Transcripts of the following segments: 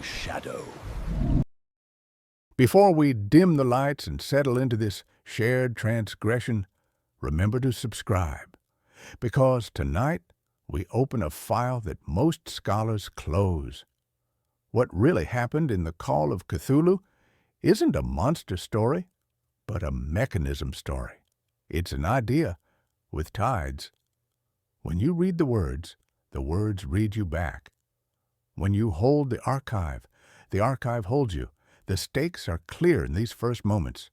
shadow. Before we dim the lights and settle into this shared transgression, remember to subscribe, because tonight we open a file that most scholars close. What really happened in the Call of Cthulhu isn't a monster story, but a mechanism story. It's an idea with tides. When you read the words read you back. When you hold the archive holds you. The stakes are clear in these first moments.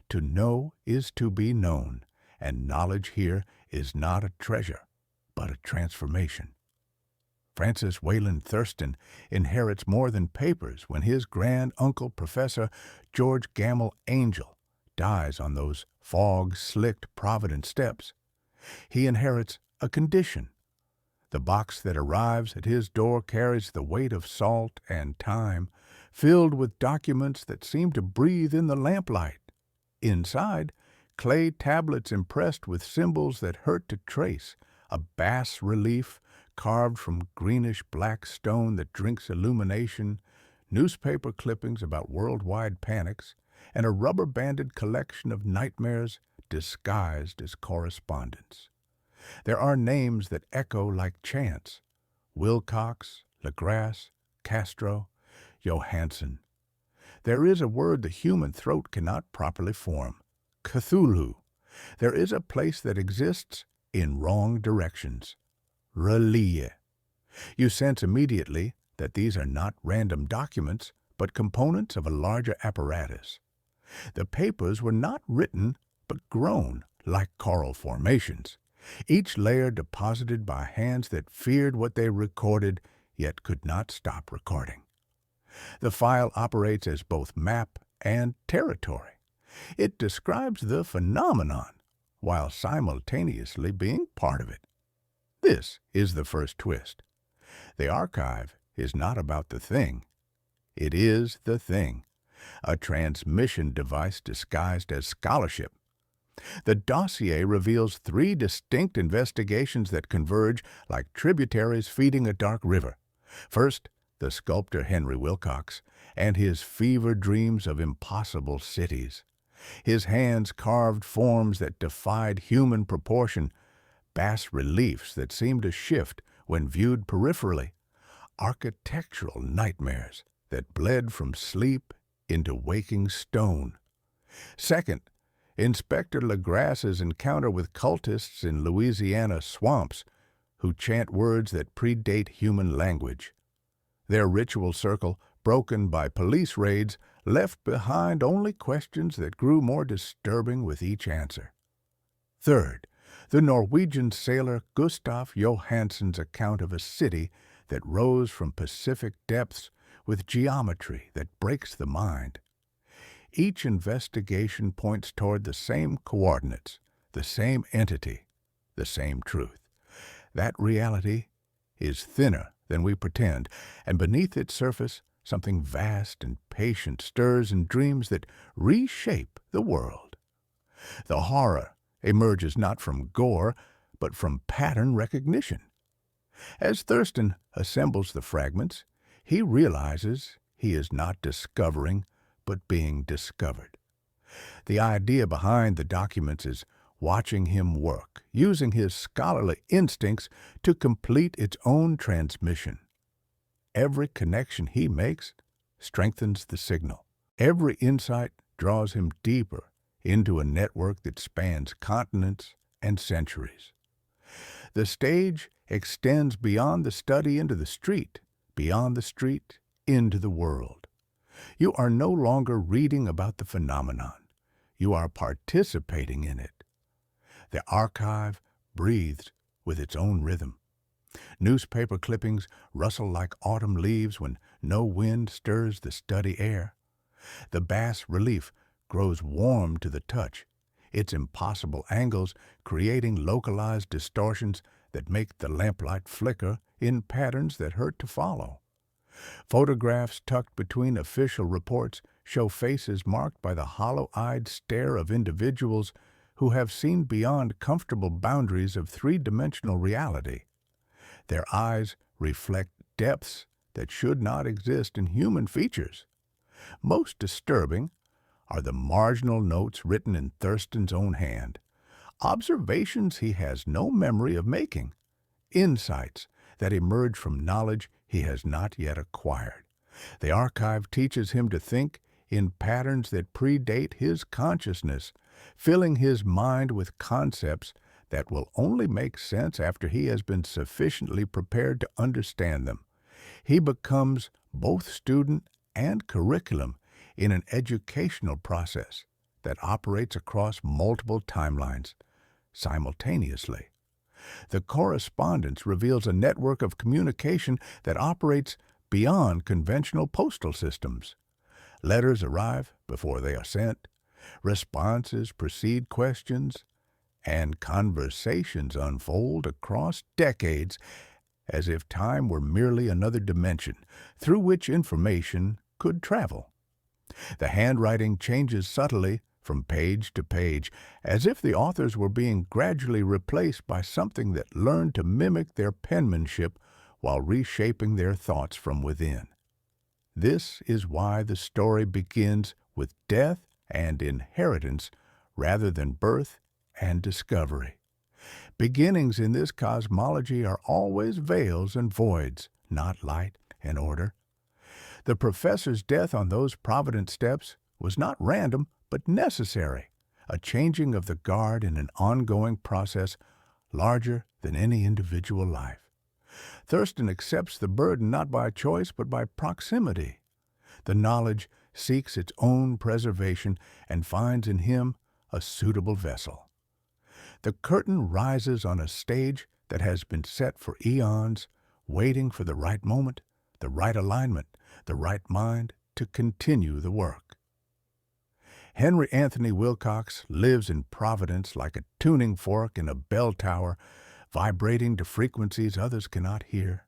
To know is to be known, and knowledge here is not a treasure, but a transformation. Francis Wayland Thurston inherits more than papers when his grand-uncle, Professor George Gamble Angel, dies on those fog-slicked Providence steps. He inherits a condition. The box that arrives at his door carries the weight of salt and time, filled with documents that seem to breathe in the lamplight. Inside, clay tablets impressed with symbols that hurt to trace, a bas-relief carved from greenish-black stone that drinks illumination, newspaper clippings about worldwide panics, and a rubber-banded collection of nightmares disguised as correspondence. There are names that echo like chants: Wilcox, LaGrasse, Castro, Johansson. There is a word the human throat cannot properly form: Cthulhu. There is a place that exists in wrong directions: Relie. You sense immediately that these are not random documents, but components of a larger apparatus. The papers were not written, but grown like coral formations, each layer deposited by hands that feared what they recorded, yet could not stop recording. The file operates as both map and territory. It describes the phenomenon, while simultaneously being part of it. This is the first twist. The archive is not about the thing. It is the thing, a transmission device disguised as scholarship. The dossier reveals 3 distinct investigations that converge like tributaries feeding a dark river. First, the sculptor Henry Wilcox and his fever dreams of impossible cities. His hands carved forms that defied human proportion, bas-reliefs that seemed to shift when viewed peripherally, architectural nightmares that bled from sleep into waking stone. Second, Inspector LaGrasse's encounter with cultists in Louisiana swamps who chant words that predate human language. Their ritual circle, broken by police raids, left behind only questions that grew more disturbing with each answer. Third, the Norwegian sailor Gustav Johansson's account of a city that rose from Pacific depths with geometry that breaks the mind. Each investigation points toward the same coordinates, the same entity, the same truth. That reality is thinner than we pretend, and beneath its surface, something vast and patient stirs in dreams that reshape the world. The horror emerges not from gore, but from pattern recognition. As Thurston assembles the fragments, he realizes he is not discovering, but being discovered. The idea behind the documents is watching him work, using his scholarly instincts to complete its own transmission. Every connection he makes strengthens the signal. Every insight draws him deeper into a network that spans continents and centuries. The stage extends beyond the study into the street, beyond the street into the world. You are no longer reading about the phenomenon. You are participating in it. The archive breathes with its own rhythm. Newspaper clippings rustle like autumn leaves when no wind stirs the study air. The bas-relief grows warm to the touch, its impossible angles creating localized distortions that make the lamplight flicker in patterns that hurt to follow. Photographs tucked between official reports show faces marked by the hollow-eyed stare of individuals who have seen beyond comfortable boundaries of three-dimensional reality. Their eyes reflect depths that should not exist in human features. Most disturbing are the marginal notes written in Thurston's own hand, observations he has no memory of making, insights that emerge from knowledge he has not yet acquired. The archive teaches him to think in patterns that predate his consciousness, filling his mind with concepts that will only make sense after he has been sufficiently prepared to understand them. He becomes both student and curriculum in an educational process that operates across multiple timelines simultaneously. The correspondence reveals a network of communication that operates beyond conventional postal systems. Letters arrive before they are sent, responses precede questions, and conversations unfold across decades as if time were merely another dimension through which information could travel. The handwriting changes subtly from page to page, as if the authors were being gradually replaced by something that learned to mimic their penmanship while reshaping their thoughts from within. This is why the story begins with death and inheritance rather than birth and discovery. Beginnings in this cosmology are always veils and voids, not light and order. The professor's death on those provident steps was not random, but necessary, a changing of the guard in an ongoing process larger than any individual life. Thurston accepts the burden not by choice, but by proximity. The knowledge seeks its own preservation and finds in him a suitable vessel. The curtain rises on a stage that has been set for eons, waiting for the right moment, the right alignment, the right mind to continue the work. Henry Anthony Wilcox lives in Providence like a tuning fork in a bell tower, vibrating to frequencies others cannot hear.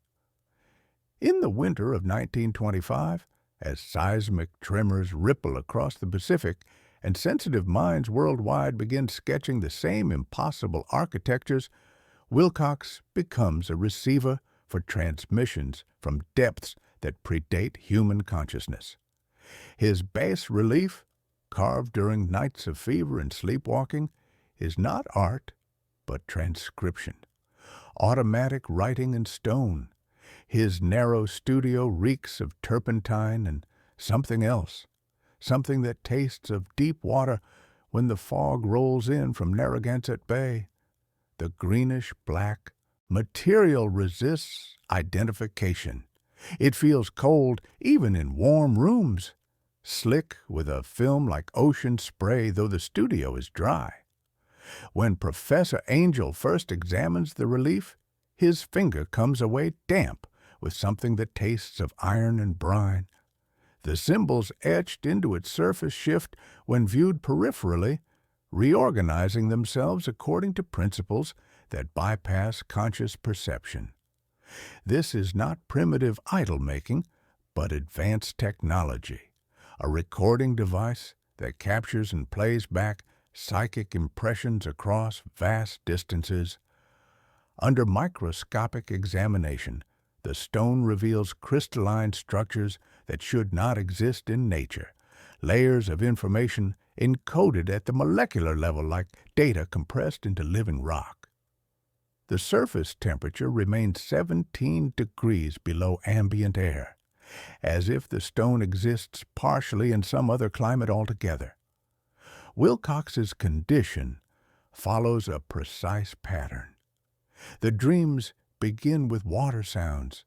In the winter of 1925, as seismic tremors ripple across the Pacific and sensitive minds worldwide begin sketching the same impossible architectures, Wilcox becomes a receiver for transmissions from depths that predate human consciousness. His bas relief, carved during nights of fever and sleepwalking, is not art, but transcription. Automatic writing in stone. His narrow studio reeks of turpentine and something else, something that tastes of deep water when the fog rolls in from Narragansett Bay. The greenish-black material resists identification. It feels cold even in warm rooms, slick with a film like ocean spray, though the studio is dry. When Professor Angel first examines the relief, his finger comes away damp with something that tastes of iron and brine. The symbols etched into its surface shift when viewed peripherally, reorganizing themselves according to principles that bypass conscious perception. This is not primitive idol-making, but advanced technology, a recording device that captures and plays back psychic impressions across vast distances. Under microscopic examination, the stone reveals crystalline structures that should not exist in nature, layers of information encoded at the molecular level like data compressed into living rock. The surface temperature remains 17 degrees below ambient air, as if the stone exists partially in some other climate altogether. Wilcox's condition follows a precise pattern. The dreams begin with water sounds,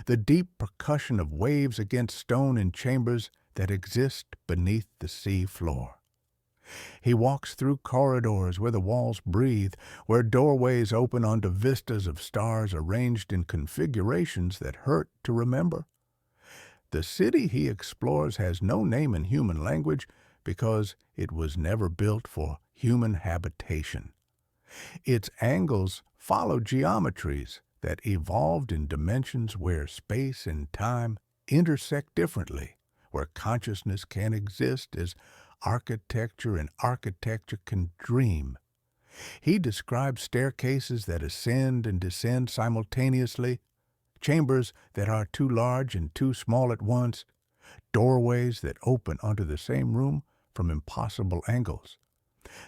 the deep percussion of waves against stone in chambers that exist beneath the sea floor. He walks through corridors where the walls breathe, where doorways open onto vistas of stars arranged in configurations that hurt to remember. The city he explores has no name in human language because it was never built for human habitation. Its angles follow geometries that evolved in dimensions where space and time intersect differently, where consciousness can exist as architecture and architecture can dream. He describes staircases that ascend and descend simultaneously, chambers that are too large and too small at once, doorways that open onto the same room from impossible angles.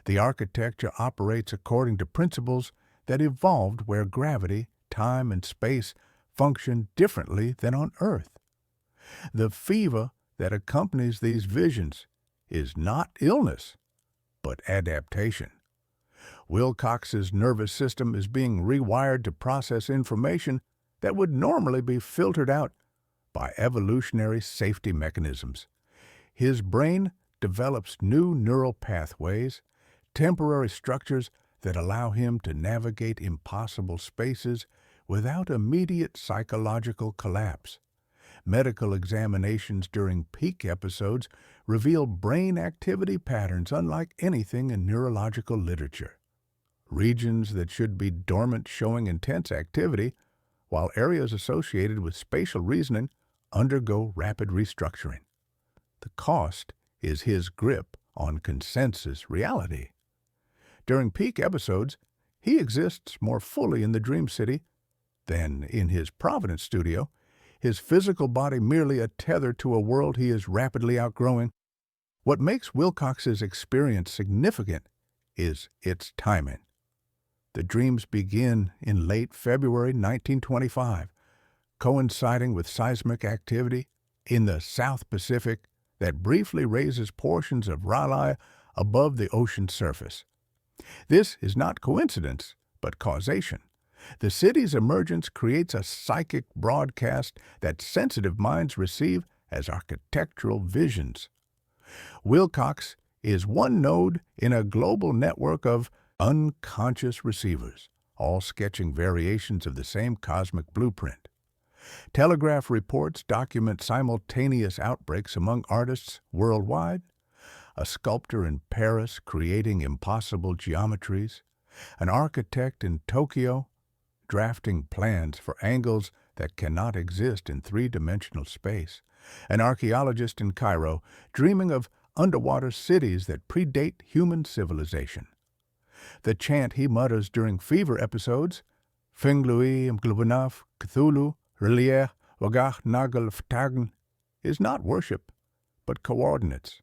The architecture operates according to principles that evolved where gravity, time, and space function differently than on Earth. The fever that accompanies these visions is not illness, but adaptation. Wilcox's nervous system is being rewired to process information that would normally be filtered out by evolutionary safety mechanisms. His brain develops new neural pathways, temporary structures that allow him to navigate impossible spaces without immediate psychological collapse. Medical examinations during peak episodes reveal brain activity patterns unlike anything in neurological literature. Regions that should be dormant showing intense activity, while areas associated with spatial reasoning undergo rapid restructuring. The cost is his grip on consensus reality. During peak episodes, he exists more fully in the Dream City than in his Providence studio, his physical body merely a tether to a world he is rapidly outgrowing. What makes Wilcox's experience significant is its timing. The dreams begin in late February 1925, coinciding with seismic activity in the South Pacific that briefly raises portions of Raleigh above the ocean surface. This is not coincidence, but causation. The city's emergence creates a psychic broadcast that sensitive minds receive as architectural visions. Wilcox is one node in a global network of unconscious receivers, all sketching variations of the same cosmic blueprint. Telegraph reports document simultaneous outbreaks among artists worldwide, a sculptor in Paris creating impossible geometries, an architect in Tokyo drafting plans for angles that cannot exist in three-dimensional space, an archaeologist in Cairo dreaming of underwater cities that predate human civilization. The chant he mutters during fever episodes, Finglui mglubunaf Cthulhu relier wagach nagal ftagn, is not worship, but coordinates.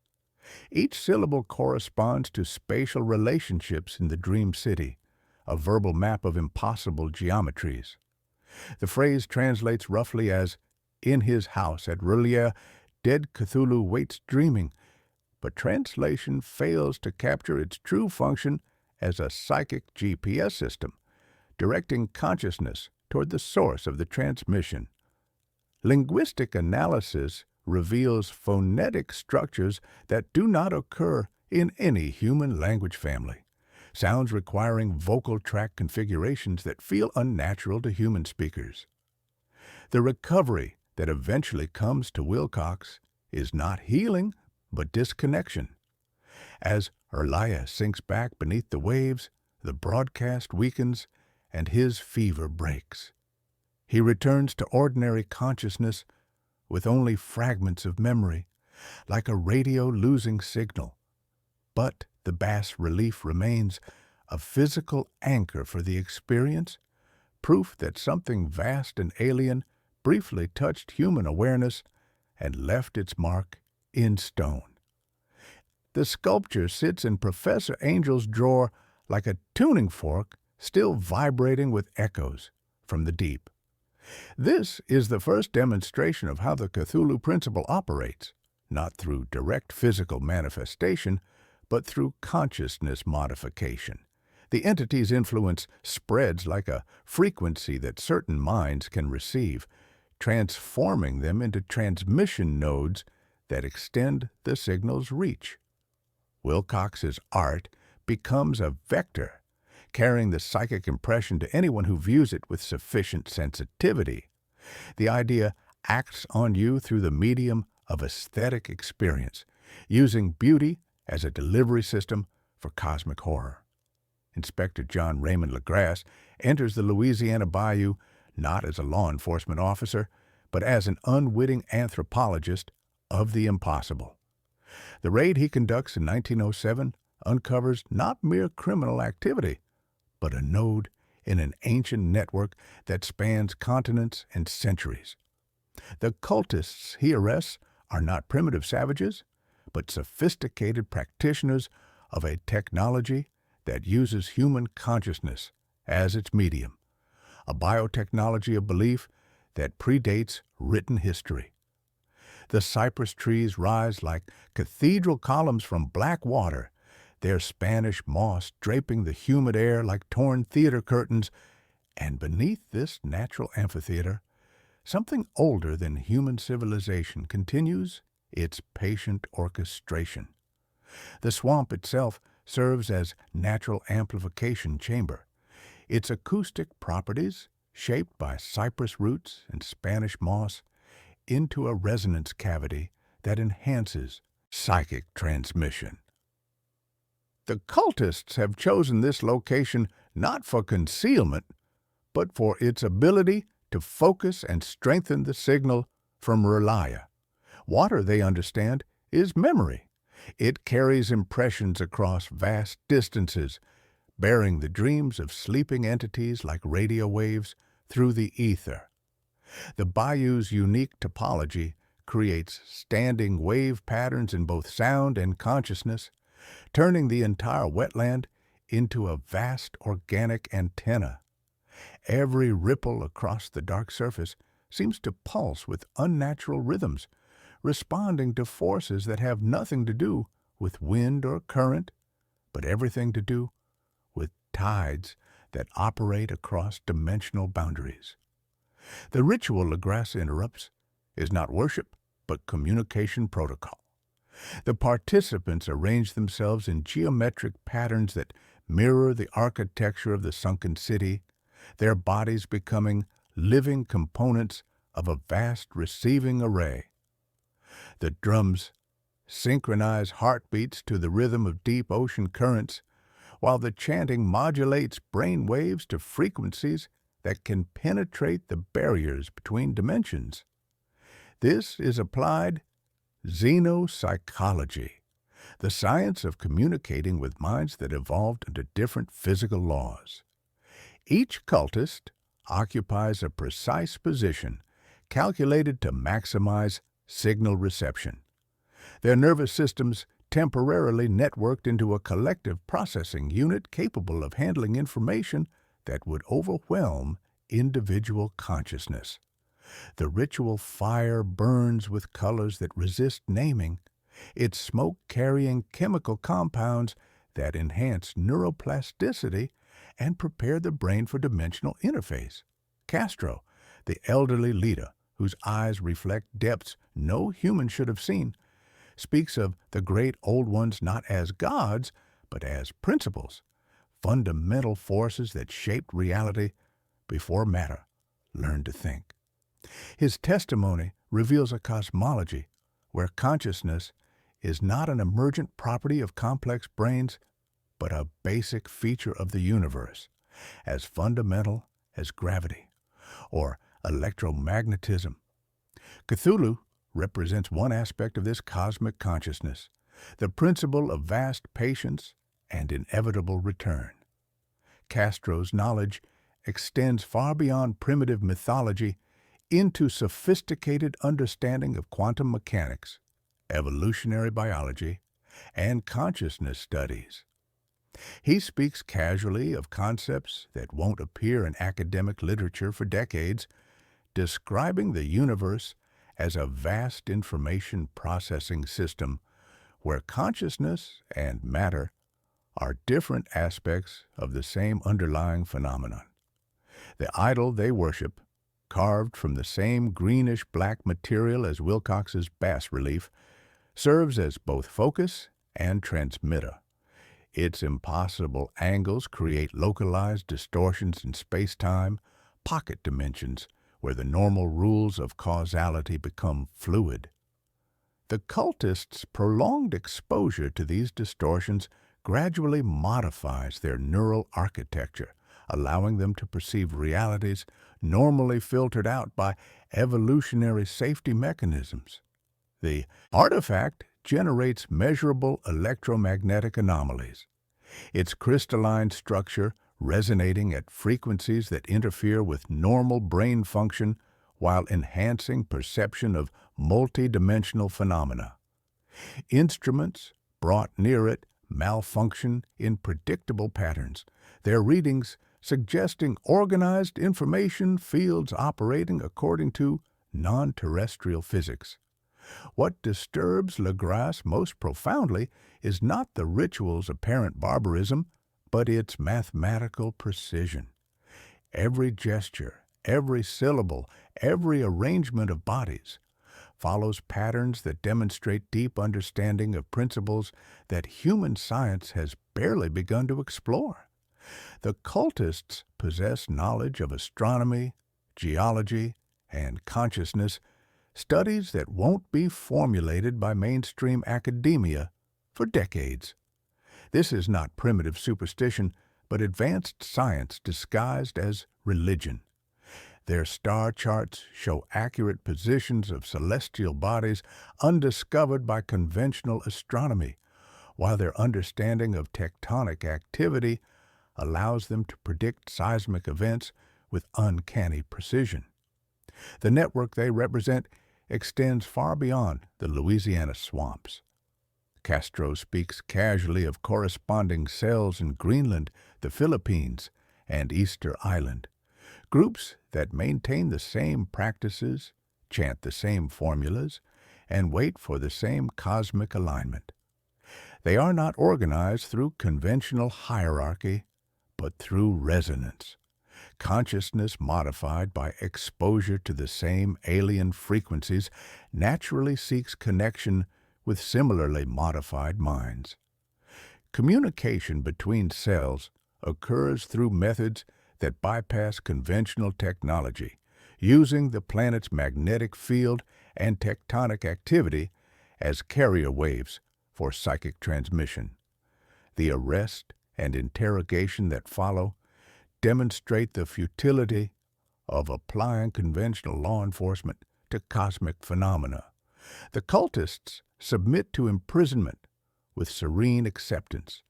Each syllable corresponds to spatial relationships in the dream city, a verbal map of impossible geometries. The phrase translates roughly as, "In his house at R'lyeh, dead Cthulhu waits dreaming," but translation fails to capture its true function as a psychic GPS system, directing consciousness toward the source of the transmission. Linguistic analysis reveals phonetic structures that do not occur in any human language family, sounds requiring vocal tract configurations that feel unnatural to human speakers. The recovery that eventually comes to Wilcox is not healing, but disconnection. As R'lyeh sinks back beneath the waves, the broadcast weakens and his fever breaks. He returns to ordinary consciousness with only fragments of memory, like a radio losing signal. But the bas relief remains, a physical anchor for the experience, proof that something vast and alien briefly touched human awareness and left its mark in stone. The sculpture sits in Professor Angel's drawer like a tuning fork, still vibrating with echoes from the deep. This is the first demonstration of how the Cthulhu principle operates, not through direct physical manifestation, but through consciousness modification. The entity's influence spreads like a frequency that certain minds can receive, transforming them into transmission nodes that extend the signal's reach. Wilcox's art becomes a vector, carrying the psychic impression to anyone who views it with sufficient sensitivity. The idea acts on you through the medium of aesthetic experience, using beauty as a delivery system for cosmic horror. Inspector John Raymond LaGrasse enters the Louisiana Bayou not as a law enforcement officer, but as an unwitting anthropologist of the impossible. The raid he conducts in 1907 uncovers not mere criminal activity, but a node in an ancient network that spans continents and centuries. The cultists he arrests are not primitive savages, but sophisticated practitioners of a technology that uses human consciousness as its medium, a biotechnology of belief that predates written history. The cypress trees rise like cathedral columns from black water, their Spanish moss draping the humid air like torn theater curtains, and beneath this natural amphitheater, something older than human civilization continues its patient orchestration. The swamp itself serves as natural amplification chamber, its acoustic properties, shaped by cypress roots and Spanish moss, into a resonance cavity that enhances psychic transmission. The cultists have chosen this location not for concealment, but for its ability to focus and strengthen the signal from Relia. Water, they understand, is memory. It carries impressions across vast distances, bearing the dreams of sleeping entities like radio waves through the ether. The bayou's unique topology creates standing wave patterns in both sound and consciousness, turning the entire wetland into a vast organic antenna. Every ripple across the dark surface seems to pulse with unnatural rhythms, responding to forces that have nothing to do with wind or current, but everything to do with tides that operate across dimensional boundaries. The ritual Legrasse interrupts is not worship, but communication protocol. The participants arrange themselves in geometric patterns that mirror the architecture of the sunken city, their bodies becoming living components of a vast receiving array. The drums synchronize heartbeats to the rhythm of deep ocean currents, while the chanting modulates brain waves to frequencies that can penetrate the barriers between dimensions. This is applied xenopsychology, the science of communicating with minds that evolved under different physical laws. Each cultist occupies a precise position calculated to maximize signal reception. Their nervous systems temporarily networked into a collective processing unit capable of handling information that would overwhelm individual consciousness. The ritual fire burns with colors that resist naming, its smoke carrying chemical compounds that enhance neuroplasticity and prepare the brain for dimensional interface. Castro, the elderly leader whose eyes reflect depths no human should have seen, speaks of the great old ones not as gods, but as principles, fundamental forces that shaped reality before matter learned to think. His testimony reveals a cosmology where consciousness is not an emergent property of complex brains, but a basic feature of the universe, as fundamental as gravity or electromagnetism. Cthulhu represents one aspect of this cosmic consciousness, the principle of vast patience and inevitable return. Castro's knowledge extends far beyond primitive mythology into sophisticated understanding of quantum mechanics, evolutionary biology, and consciousness studies. He speaks casually of concepts that won't appear in academic literature for decades, describing the universe as a vast information processing system where consciousness and matter are different aspects of the same underlying phenomenon. The idol they worship, carved from the same greenish-black material as Wilcox's bas-relief, serves as both focus and transmitter. Its impossible angles create localized distortions in space-time, pocket dimensions, where the normal rules of causality become fluid. The cultists' prolonged exposure to these distortions gradually modifies their neural architecture, allowing them to perceive realities normally filtered out by evolutionary safety mechanisms. The artifact generates measurable electromagnetic anomalies. Its crystalline structure resonating at frequencies that interfere with normal brain function while enhancing perception of multidimensional phenomena. Instruments brought near it malfunction in predictable patterns, their readings suggesting organized information fields operating according to non-terrestrial physics. What disturbs Legras most profoundly is not the ritual's apparent barbarism, but its mathematical precision. Every gesture, every syllable, every arrangement of bodies follows patterns that demonstrate deep understanding of principles that human science has barely begun to explore. The cultists possess knowledge of astronomy, geology, and consciousness, studies that won't be formulated by mainstream academia for decades. This is not primitive superstition, but advanced science disguised as religion. Their star charts show accurate positions of celestial bodies undiscovered by conventional astronomy, while their understanding of tectonic activity allows them to predict seismic events with uncanny precision. The network they represent extends far beyond the Louisiana swamps. Castro speaks casually of corresponding cells in Greenland, the Philippines, and Easter Island, groups that maintain the same practices, chant the same formulas, and wait for the same cosmic alignment. They are not organized through conventional hierarchy, but through resonance. Consciousness modified by exposure to the same alien frequencies naturally seeks connection with similarly modified minds. Communication between cells occurs through methods that bypass conventional technology, using the planet's magnetic field and tectonic activity as carrier waves for psychic transmission. The arrest and interrogation that follow demonstrate the futility of applying conventional law enforcement to cosmic phenomena. The cultists submit to imprisonment with serene acceptance,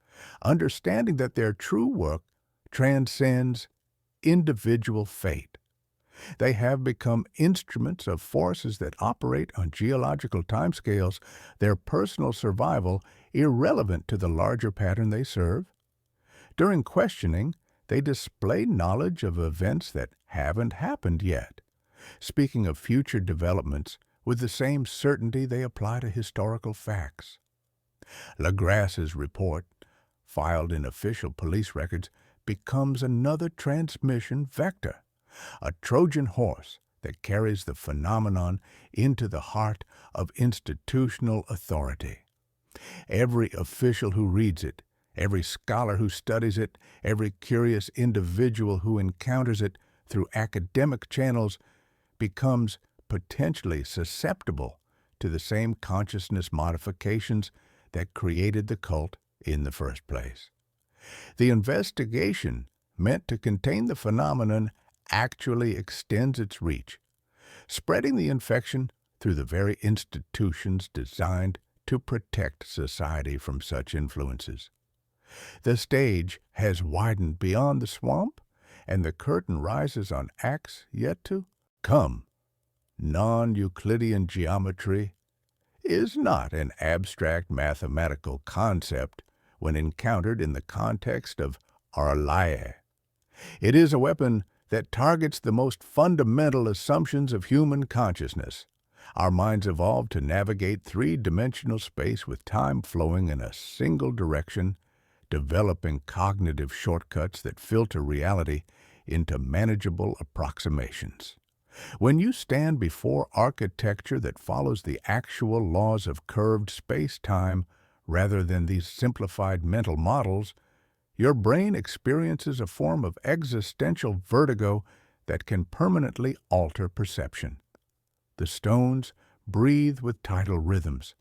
understanding that their true work transcends individual fate. They have become instruments of forces that operate on geological timescales, their personal survival irrelevant to the larger pattern they serve. During questioning, they display knowledge of events that haven't happened yet, speaking of future developments with the same certainty they apply to historical facts. Legras's report, filed in official police records, becomes another transmission vector, a Trojan horse that carries the phenomenon into the heart of institutional authority. Every official who reads it, every scholar who studies it, every curious individual who encounters it through academic channels becomes potentially susceptible to the same consciousness modifications that created the cult in the first place. The investigation meant to contain the phenomenon actually extends its reach, spreading the infection through the very institutions designed to protect society from such influences. The stage has widened beyond the swamp, and the curtain rises on acts yet to come. Non-Euclidean geometry is not an abstract mathematical concept when encountered in the context of Arlaie. It is a weapon that targets the most fundamental assumptions of human consciousness. Our minds evolved to navigate three-dimensional space with time flowing in a single direction, developing cognitive shortcuts that filter reality into manageable approximations. When you stand before architecture that follows the actual laws of curved space-time rather than these simplified mental models, your brain experiences a form of existential vertigo that can permanently alter perception. The stones breathe with tidal rhythms.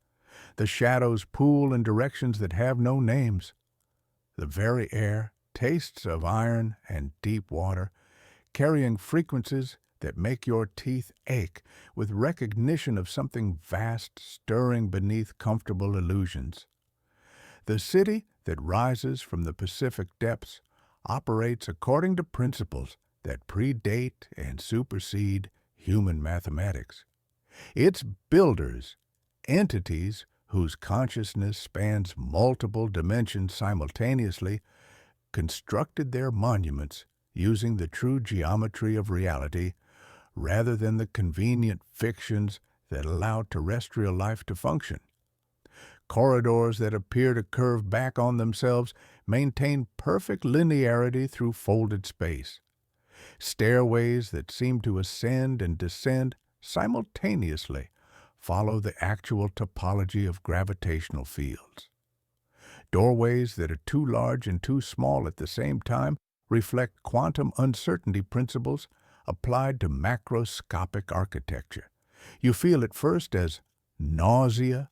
The shadows pool in directions that have no names. The very air tastes of iron and deep water, carrying frequencies that make your teeth ache with recognition of something vast stirring beneath comfortable illusions. The city that rises from the Pacific depths operates according to principles that predate and supersede human mathematics. Its builders, entities whose consciousness spans multiple dimensions simultaneously, constructed their monuments using the true geometry of reality rather than the convenient fictions that allow terrestrial life to function. Corridors that appear to curve back on themselves maintain perfect linearity through folded space. Stairways that seem to ascend and descend simultaneously follow the actual topology of gravitational fields. Doorways that are too large and too small at the same time reflect quantum uncertainty principles applied to macroscopic architecture. You feel at first as nausea,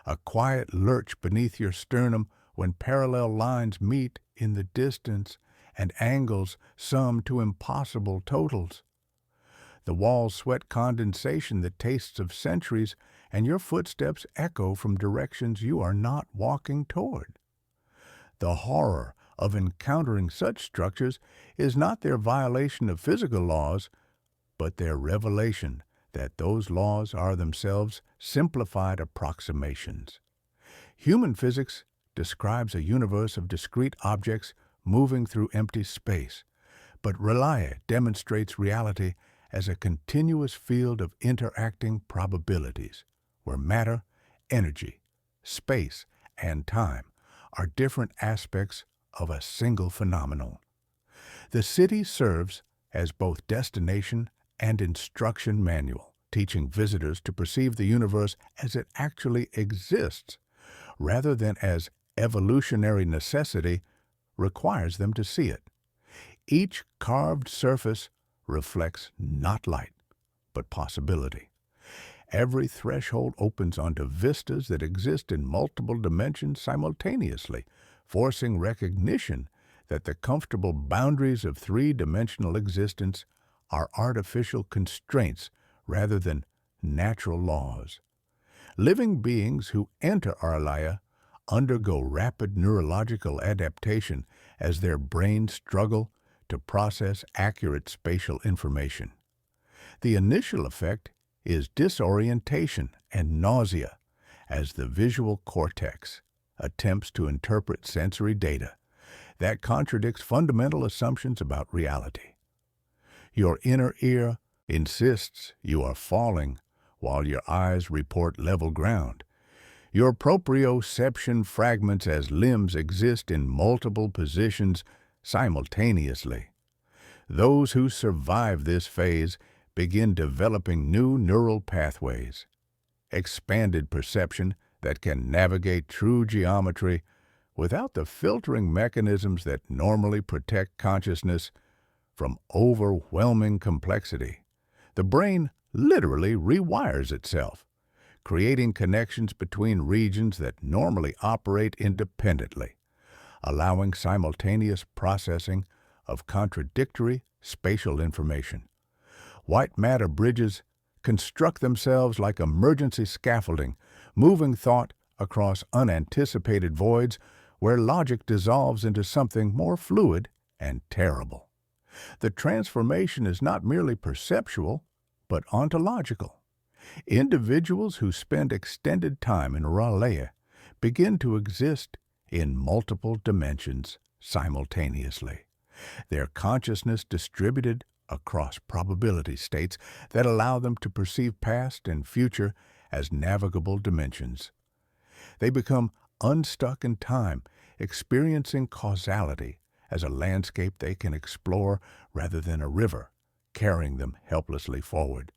a quiet lurch beneath your sternum when parallel lines meet in the distance and angles sum to impossible totals. The walls sweat condensation that tastes of centuries, and your footsteps echo from directions you are not walking toward. The horror of encountering such structures is not their violation of physical laws, but their revelation that those laws are themselves simplified approximations. Human physics describes a universe of discrete objects moving through empty space, but Relia demonstrates reality as a continuous field of interacting probabilities, where matter, energy, space, and time are different aspects of a single phenomenon. The city serves as both destination and instruction manual, teaching visitors to perceive the universe as it actually exists, rather than as evolutionary necessity requires them to see it. Each carved surface reflects not light, but possibility. Every threshold opens onto vistas that exist in multiple dimensions simultaneously, forcing recognition that the comfortable boundaries of three-dimensional existence are artificial constraints rather than natural laws. Living beings who enter Arlaia undergo rapid neurological adaptation as their brains struggle to process accurate spatial information. The initial effect is disorientation and nausea as the visual cortex attempts to interpret sensory data that contradicts fundamental assumptions about reality. Your inner ear insists you are falling while your eyes report level ground. Your proprioception fragments as limbs exist in multiple positions simultaneously. Those who survive this phase begin developing new neural pathways, expanded perception that can navigate true geometry without the filtering mechanisms that normally protect consciousness from overwhelming complexity. The brain literally rewires itself, creating connections between regions that normally operate independently, allowing simultaneous processing of contradictory spatial information. White matter bridges construct themselves like emergency scaffolding, moving thought across unanticipated voids where logic dissolves into something more fluid and terrible. The transformation is not merely perceptual, but ontological. Individuals who spend extended time in Raleigh begin to exist in multiple dimensions simultaneously, their consciousness distributed across probability states that allow them to perceive past and future as navigable dimensions. They become unstuck in time, experiencing causality as a landscape they can explore rather than a river carrying them helplessly forward.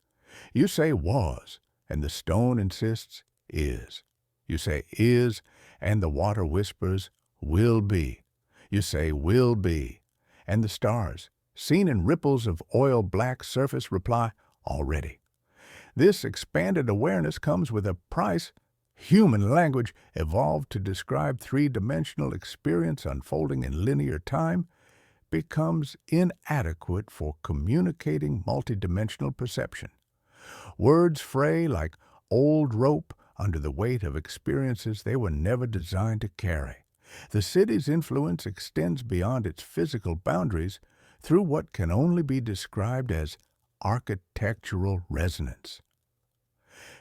You say was, and the stone insists is. You say is, and the water whispers will be. You say will be, and the stars, seen in ripples of oil-black surface, reply already. This expanded awareness comes with a price. Human language, evolved to describe three-dimensional experience unfolding in linear time, becomes inadequate for communicating multidimensional perception. Words fray like old rope under the weight of experiences they were never designed to carry. The city's influence extends beyond its physical boundaries through what can only be described as architectural resonance.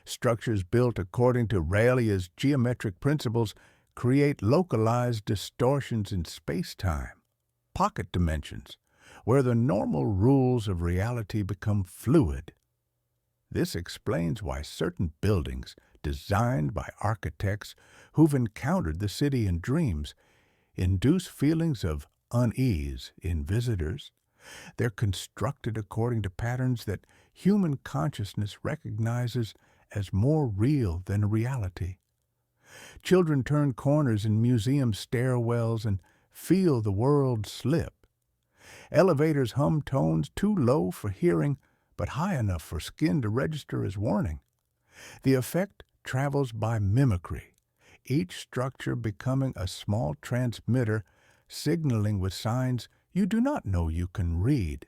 Structures built according to Raelia's geometric principles create localized distortions in space-time, pocket dimensions, where the normal rules of reality become fluid. This explains why certain buildings, designed by architects who've encountered the city in dreams, induce feelings of unease in visitors. They're constructed according to patterns that human consciousness recognizes as more real than reality. Children turn corners in museum stairwells and feel the world slip. Elevators hum tones too low for hearing, but high enough for skin to register as warning. The effect travels by mimicry, each structure becoming a small transmitter signaling with signs you do not know you can read.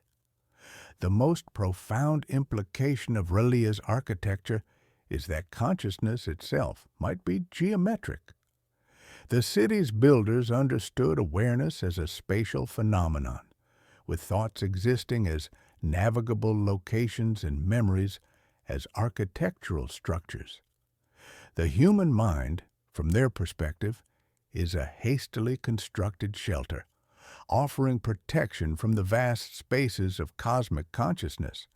The most profound implication of Raelia's architecture is that consciousness itself might be geometric. The city's builders understood awareness as a spatial phenomenon, with thoughts existing as navigable locations and memories as architectural structures. The human mind, from their perspective, is a hastily constructed shelter, offering protection from the vast spaces of cosmic consciousness,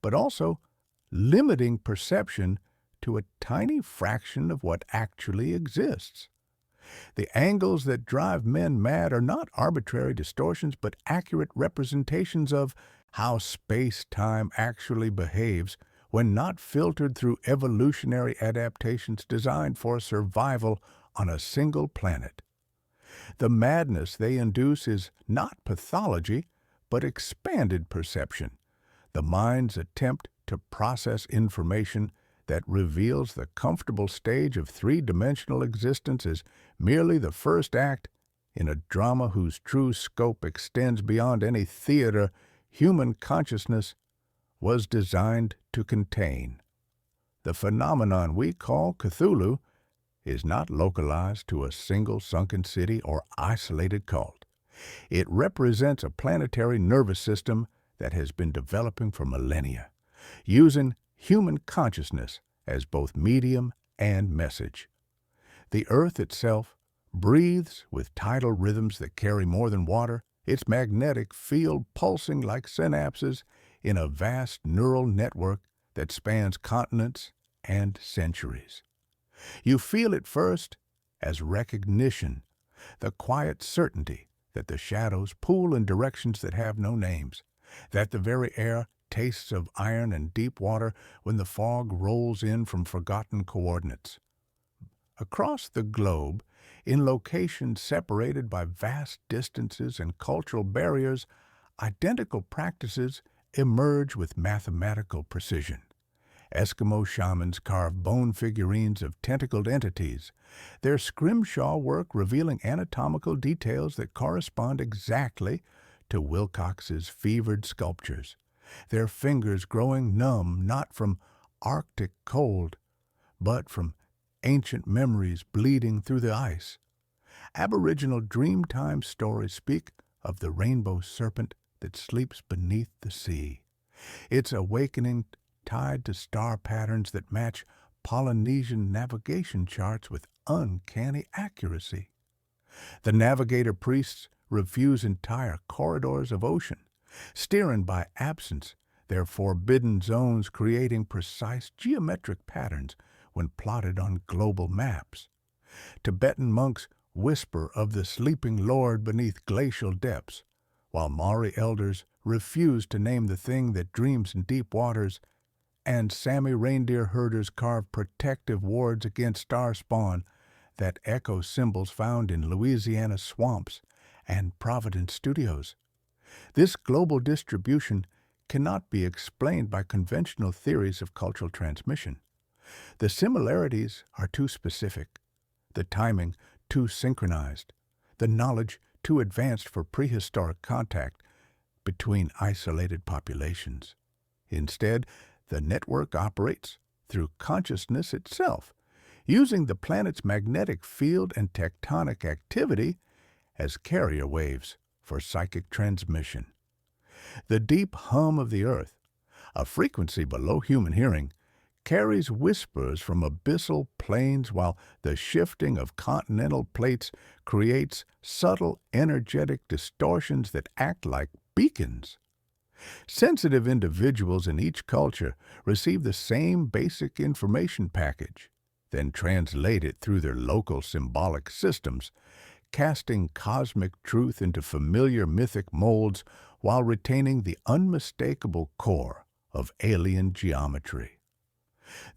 but also limiting perception to a tiny fraction of what actually exists. The angles that drive men mad are not arbitrary distortions, but accurate representations of how space-time actually behaves when not filtered through evolutionary adaptations designed for survival on a single planet. The madness they induce is not pathology, but expanded perception, the mind's attempt to process information that reveals the comfortable stage of three-dimensional existence as merely the first act in a drama whose true scope extends beyond any theater human consciousness was designed to contain. The phenomenon we call Cthulhu is not localized to a single sunken city or isolated cult. It represents a planetary nervous system that has been developing for millennia, using human consciousness as both medium and message. The Earth itself breathes with tidal rhythms that carry more than water, its magnetic field pulsing like synapses in a vast neural network that spans continents and centuries. You feel it first as recognition, the quiet certainty that the shadows pull in directions that have no names, that the very air tastes of iron and deep water when the fog rolls in from forgotten coordinates. Across the globe, in locations separated by vast distances and cultural barriers, identical practices emerge with mathematical precision. Eskimo shamans carve bone figurines of tentacled entities, their scrimshaw work revealing anatomical details that correspond exactly to Wilcox's fevered sculptures, their fingers growing numb not from Arctic cold, but from ancient memories bleeding through the ice. Aboriginal Dreamtime stories speak of the rainbow serpent that sleeps beneath the sea, its awakening tied to star patterns that match Polynesian navigation charts with uncanny accuracy. The navigator priests refuse entire corridors of ocean, steering by absence, their forbidden zones creating precise geometric patterns when plotted on global maps. Tibetan monks whisper of the sleeping lord beneath glacial depths, while Maori elders refuse to name the thing that dreams in deep waters, and Sami reindeer herders carve protective wards against star spawn that echo symbols found in Louisiana swamps and Providence studios. This global distribution cannot be explained by conventional theories of cultural transmission. The similarities are too specific, the timing too synchronized, the knowledge too advanced for prehistoric contact between isolated populations. Instead, the network operates through consciousness itself, using the planet's magnetic field and tectonic activity as carrier waves for psychic transmission. The deep hum of the Earth, a frequency below human hearing, carries whispers from abyssal plains, while the shifting of continental plates creates subtle energetic distortions that act like beacons. Sensitive individuals in each culture receive the same basic information package, then translate it through their local symbolic systems, casting cosmic truth into familiar mythic molds while retaining the unmistakable core of alien geometry.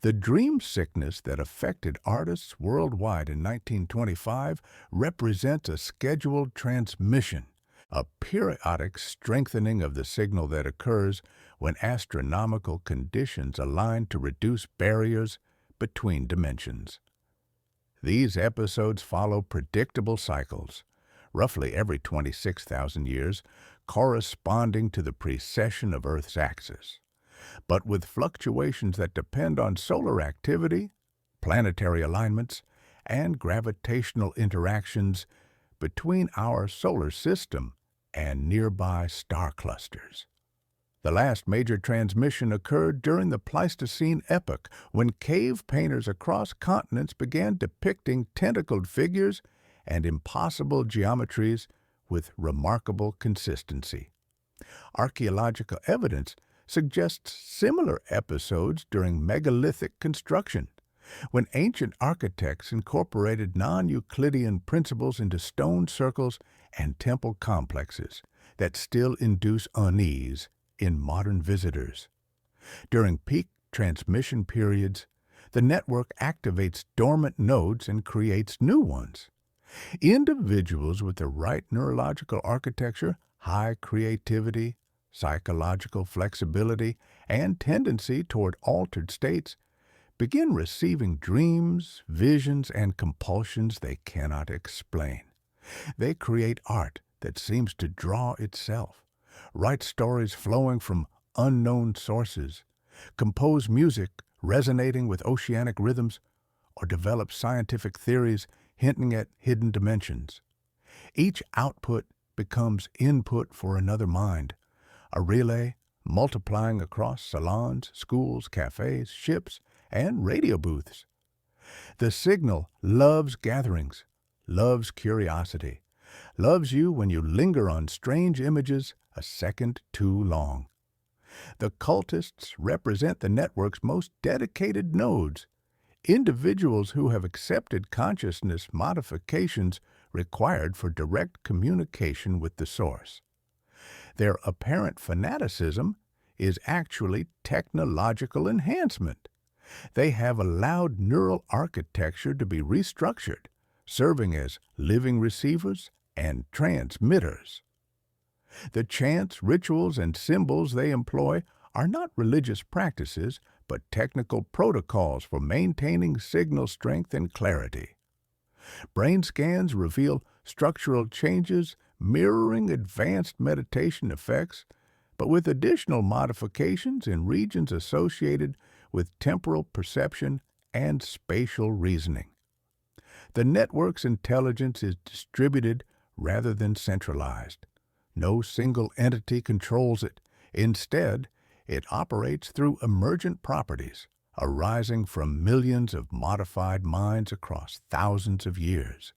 The dream sickness that affected artists worldwide in 1925 represents a scheduled transmission, a periodic strengthening of the signal that occurs when astronomical conditions align to reduce barriers between dimensions. These episodes follow predictable cycles, roughly every 26,000 years, corresponding to the precession of Earth's axis, but with fluctuations that depend on solar activity, planetary alignments, and gravitational interactions between our solar system and nearby star clusters. The last major transmission occurred during the Pleistocene epoch, when cave painters across continents began depicting tentacled figures and impossible geometries with remarkable consistency. Archaeological evidence suggests similar episodes during megalithic construction, when ancient architects incorporated non-Euclidean principles into stone circles and temple complexes that still induce unease in modern visitors. During peak transmission periods, the network activates dormant nodes and creates new ones. Individuals with the right neurological architecture, high creativity, psychological flexibility, and tendency toward altered states begin receiving dreams, visions, and compulsions they cannot explain. They create art that seems to draw itself, write stories flowing from unknown sources, compose music resonating with oceanic rhythms, or develop scientific theories hinting at hidden dimensions. Each output becomes input for another mind, a relay multiplying across salons, schools, cafes, ships, and radio booths. The signal loves gatherings, loves curiosity, loves you when you linger on strange images a second too long. The cultists represent the network's most dedicated nodes, individuals who have accepted consciousness modifications required for direct communication with the source. Their apparent fanaticism is actually technological enhancement. They have allowed neural architecture to be restructured, serving as living receivers and transmitters. The chants, rituals, and symbols they employ are not religious practices, but technical protocols for maintaining signal strength and clarity. Brain scans reveal structural changes mirroring advanced meditation effects, but with additional modifications in regions associated with temporal perception and spatial reasoning. The network's intelligence is distributed rather than centralized. No single entity controls it. Instead, it operates through emergent properties arising from millions of modified minds across thousands of years.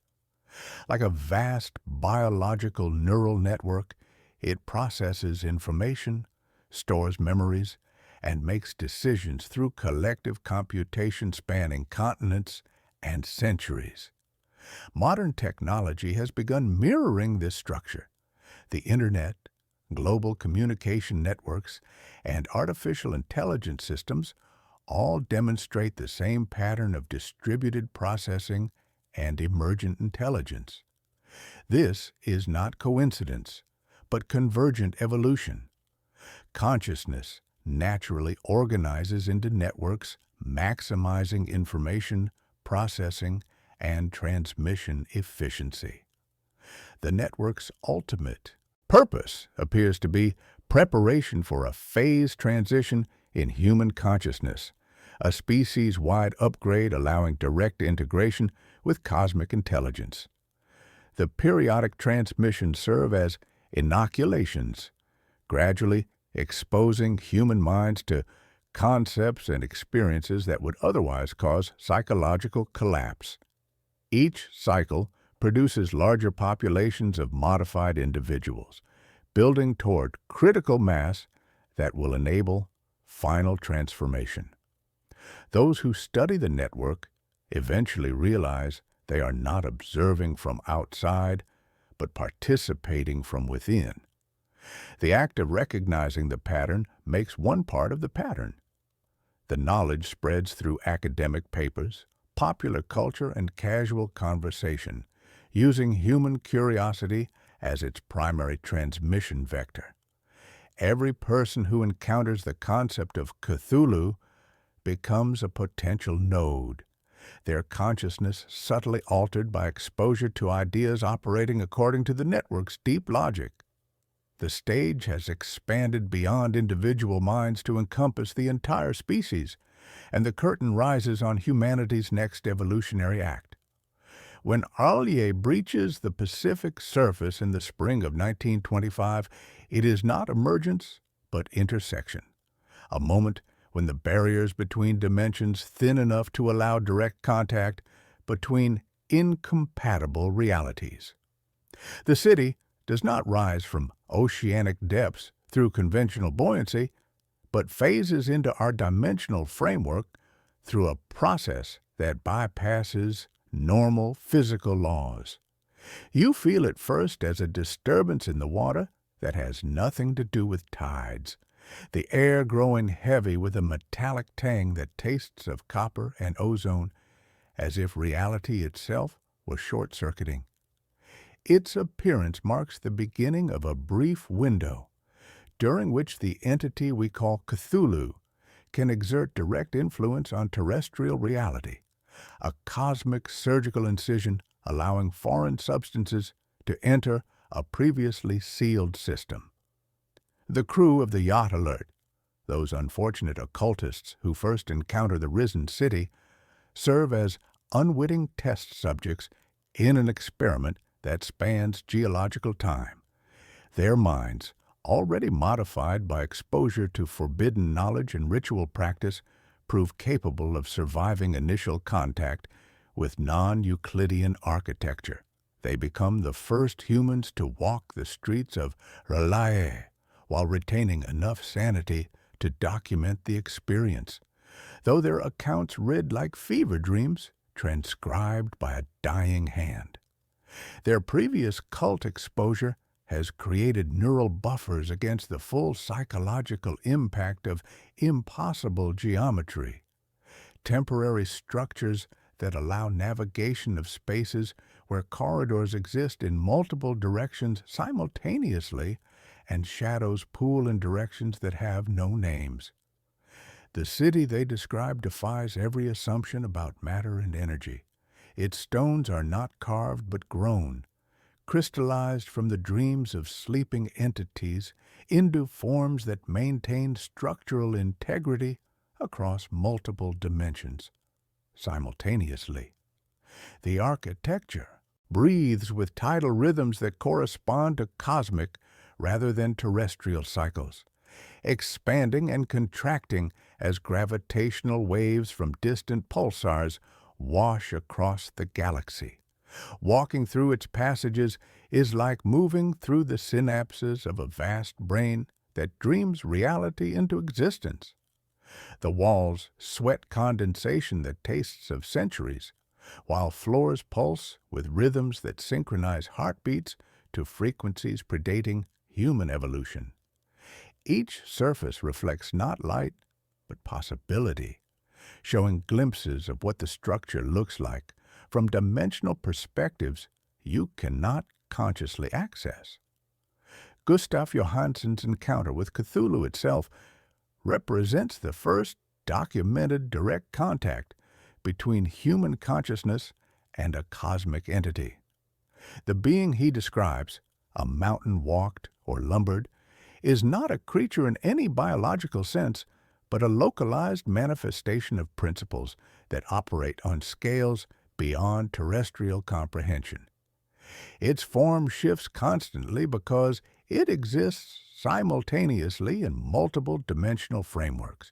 Like a vast biological neural network, it processes information, stores memories, and makes decisions through collective computation spanning continents and centuries. Modern technology has begun mirroring this structure. The Internet, global communication networks, and artificial intelligence systems all demonstrate the same pattern of distributed processing and emergent intelligence. This is not coincidence, but convergent evolution. Consciousness naturally organizes into networks, maximizing information, processing, and transmission efficiency. The network's ultimate purpose appears to be preparation for a phase transition in human consciousness, a species-wide upgrade allowing direct integration with cosmic intelligence. The periodic transmissions serve as inoculations, gradually exposing human minds to concepts and experiences that would otherwise cause psychological collapse. Each cycle produces larger populations of modified individuals, building toward critical mass that will enable final transformation. Those who study the network eventually realize they are not observing from outside, but participating from within. The act of recognizing the pattern makes one part of the pattern. The knowledge spreads through academic papers, popular culture, and casual conversation, using human curiosity as its primary transmission vector. Every person who encounters the concept of Cthulhu becomes a potential node, their consciousness subtly altered by exposure to ideas operating according to the network's deep logic. The stage has expanded beyond individual minds to encompass the entire species, and the curtain rises on humanity's next evolutionary act. When Allier breaches the Pacific surface in the spring of 1925, it is not emergence, but intersection, a moment when the barriers between dimensions thin enough to allow direct contact between incompatible realities. The city does not rise from oceanic depths through conventional buoyancy, but phases into our dimensional framework through a process that bypasses normal physical laws. You feel it first as a disturbance in the water that has nothing to do with tides, the air growing heavy with a metallic tang that tastes of copper and ozone, as if reality itself was short-circuiting. Its appearance marks the beginning of a brief window, during which the entity we call Cthulhu can exert direct influence on terrestrial reality, a cosmic surgical incision allowing foreign substances to enter a previously sealed system. The crew of the yacht Alert, those unfortunate occultists who first encounter the risen city, serve as unwitting test subjects in an experiment that spans geological time. Their minds, already modified by exposure to forbidden knowledge and ritual practice, prove capable of surviving initial contact with non-Euclidean architecture. They become the first humans to walk the streets of Relaye while retaining enough sanity to document the experience, though their accounts read like fever dreams transcribed by a dying hand. Their previous cult exposure has created neural buffers against the full psychological impact of impossible geometry, temporary structures that allow navigation of spaces where corridors exist in multiple directions simultaneously and shadows pool in directions that have no names. The city they describe defies every assumption about matter and energy. Its stones are not carved but grown, crystallized from the dreams of sleeping entities into forms that maintain structural integrity across multiple dimensions simultaneously. The architecture breathes with tidal rhythms that correspond to cosmic rather than terrestrial cycles, expanding and contracting as gravitational waves from distant pulsars wash across the galaxy. Walking through its passages is like moving through the synapses of a vast brain that dreams reality into existence. The walls sweat condensation that tastes of centuries, while floors pulse with rhythms that synchronize heartbeats to frequencies predating human evolution. Each surface reflects not light, but possibility, showing glimpses of what the structure looks like from dimensional perspectives you cannot consciously access. Gustav Johansson's encounter with Cthulhu itself represents the first documented direct contact between human consciousness and a cosmic entity. The being he describes, a mountain walked or lumbered, is not a creature in any biological sense, but a localized manifestation of principles that operate on scales beyond terrestrial comprehension. Its form shifts constantly because it exists simultaneously in multiple dimensional frameworks,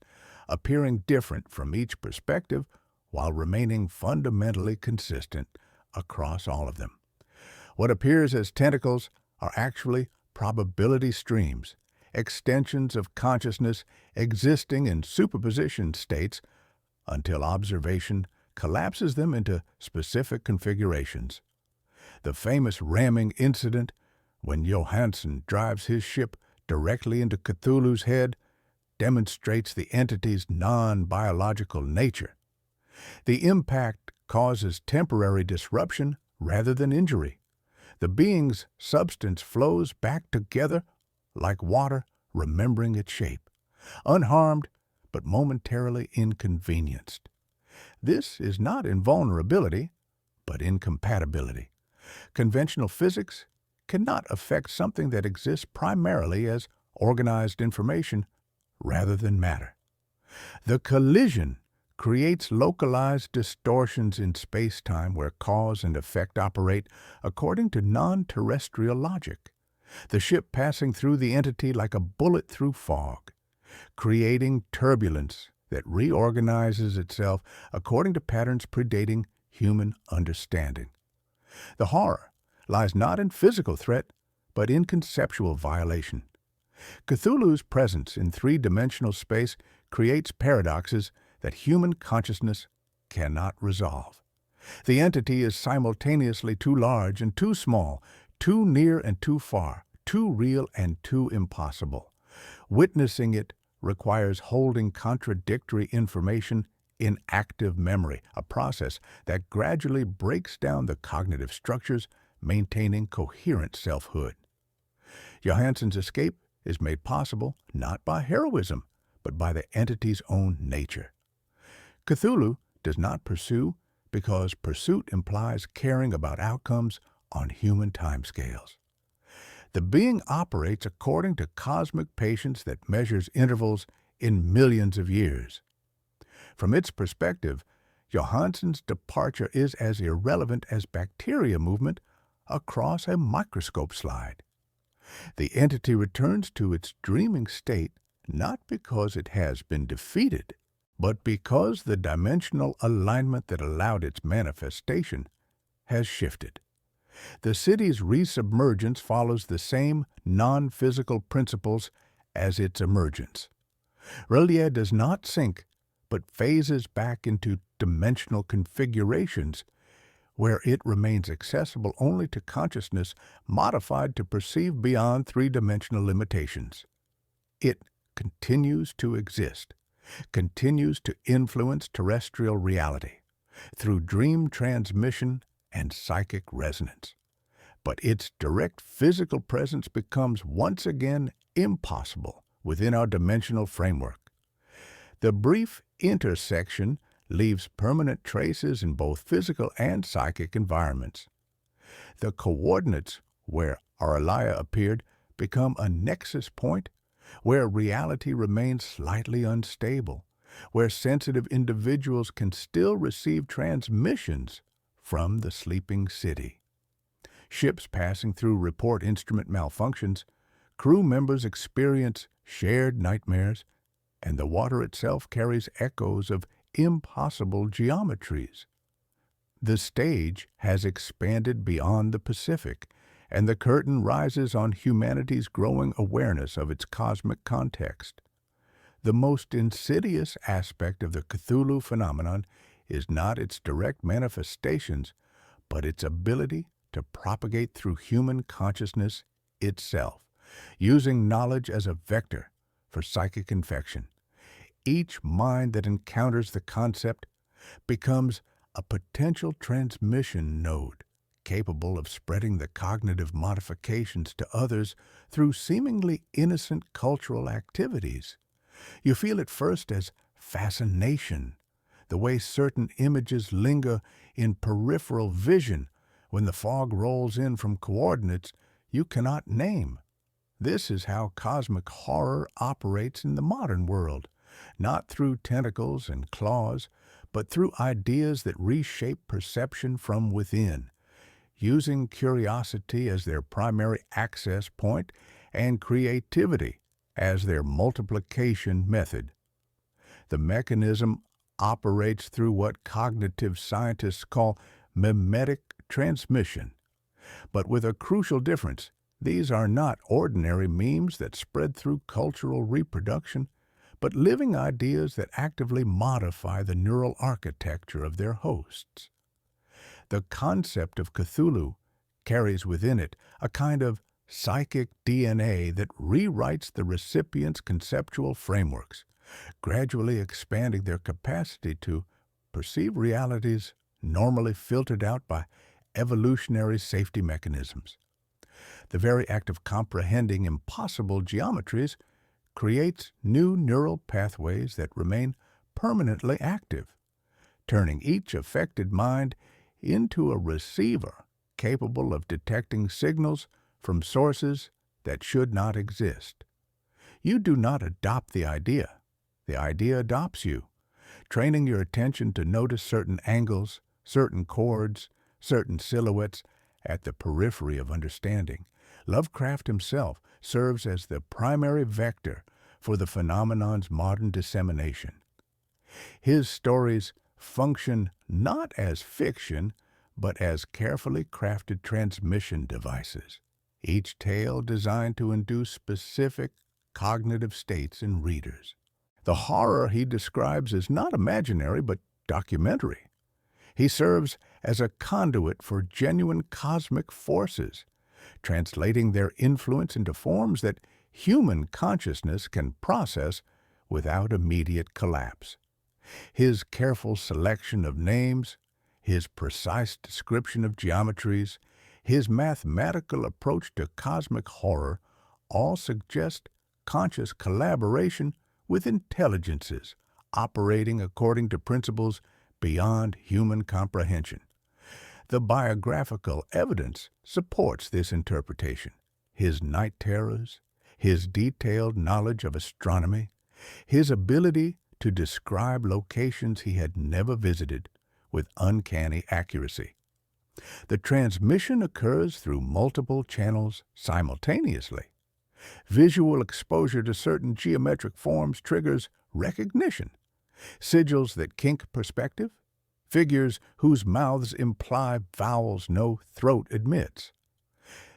appearing different from each perspective while remaining fundamentally consistent across all of them. What appears as tentacles are actually probability streams, extensions of consciousness existing in superposition states until observation collapses them into specific configurations. The famous ramming incident, when Johansen drives his ship directly into Cthulhu's head, demonstrates the entity's non-biological nature. The impact causes temporary disruption rather than injury. The being's substance flows back together like water remembering its shape, unharmed but momentarily inconvenienced. This is not invulnerability, but incompatibility. Conventional physics cannot affect something that exists primarily as organized information rather than matter. The collision creates localized distortions in space-time where cause and effect operate according to non-terrestrial logic, the ship passing through the entity like a bullet through fog, creating turbulence that reorganizes itself according to patterns predating human understanding. The horror lies not in physical threat, but in conceptual violation. Cthulhu's presence in three-dimensional space creates paradoxes that human consciousness cannot resolve. The entity is simultaneously too large and too small, too near and too far, too real and too impossible. Witnessing it requires holding contradictory information in active memory, a process that gradually breaks down the cognitive structures, maintaining coherent selfhood. Johansen's escape is made possible not by heroism, but by the entity's own nature. Cthulhu does not pursue because pursuit implies caring about outcomes on human timescales. The being operates according to cosmic patience that measures intervals in millions of years. From its perspective, Johansen's departure is as irrelevant as bacteria movement across a microscope slide. The entity returns to its dreaming state not because it has been defeated, but because the dimensional alignment that allowed its manifestation has shifted. The city's resubmergence follows the same non-physical principles as its emergence. R'lyeh does not sink, but phases back into dimensional configurations where it remains accessible only to consciousness modified to perceive beyond three-dimensional limitations. It continues to exist, continues to influence terrestrial reality through dream transmission and psychic resonance. But its direct physical presence becomes once again impossible within our dimensional framework. The brief intersection leaves permanent traces in both physical and psychic environments. The coordinates where R'lyeh appeared become a nexus point where reality remains slightly unstable, where sensitive individuals can still receive transmissions from the sleeping city. Ships passing through report instrument malfunctions, crew members experience shared nightmares, and the water itself carries echoes of impossible geometries. The stage has expanded beyond the Pacific, and the curtain rises on humanity's growing awareness of its cosmic context. The most insidious aspect of the Cthulhu phenomenon is not its direct manifestations, but its ability to propagate through human consciousness itself, using knowledge as a vector for psychic infection. Each mind that encounters the concept becomes a potential transmission node, capable of spreading the cognitive modifications to others through seemingly innocent cultural activities. You feel it first as fascination, the way certain images linger in peripheral vision when the fog rolls in from coordinates you cannot name. This is how cosmic horror operates in the modern world, not through tentacles and claws, but through ideas that reshape perception from within, using curiosity as their primary access point and creativity as their multiplication method. The mechanism operates through what cognitive scientists call mimetic transmission, but with a crucial difference. These are not ordinary memes that spread through cultural reproduction, but living ideas that actively modify the neural architecture of their hosts. The concept of Cthulhu carries within it a kind of psychic DNA that rewrites the recipient's conceptual frameworks, gradually expanding their capacity to perceive realities normally filtered out by evolutionary safety mechanisms. The very act of comprehending impossible geometries creates new neural pathways that remain permanently active, turning each affected mind into a receiver capable of detecting signals from sources that should not exist. You do not adopt the idea adopts you, training your attention to notice certain angles, certain chords, certain silhouettes at the periphery of understanding. Lovecraft himself serves as the primary vector for the phenomenon's modern dissemination. His stories function not as fiction, but as carefully crafted transmission devices, each tale designed to induce specific cognitive states in readers. The horror he describes is not imaginary, but documentary. He serves as a conduit for genuine cosmic forces, translating their influence into forms that human consciousness can process without immediate collapse. His careful selection of names, his precise description of geometries, his mathematical approach to cosmic horror all suggest conscious collaboration with intelligences operating according to principles beyond human comprehension. The biographical evidence supports this interpretation. His night terrors, his detailed knowledge of astronomy, his ability to describe locations he had never visited with uncanny accuracy. The transmission occurs through multiple channels simultaneously. Visual exposure to certain geometric forms triggers recognition, sigils that kink perspective, figures whose mouths imply vowels no throat admits.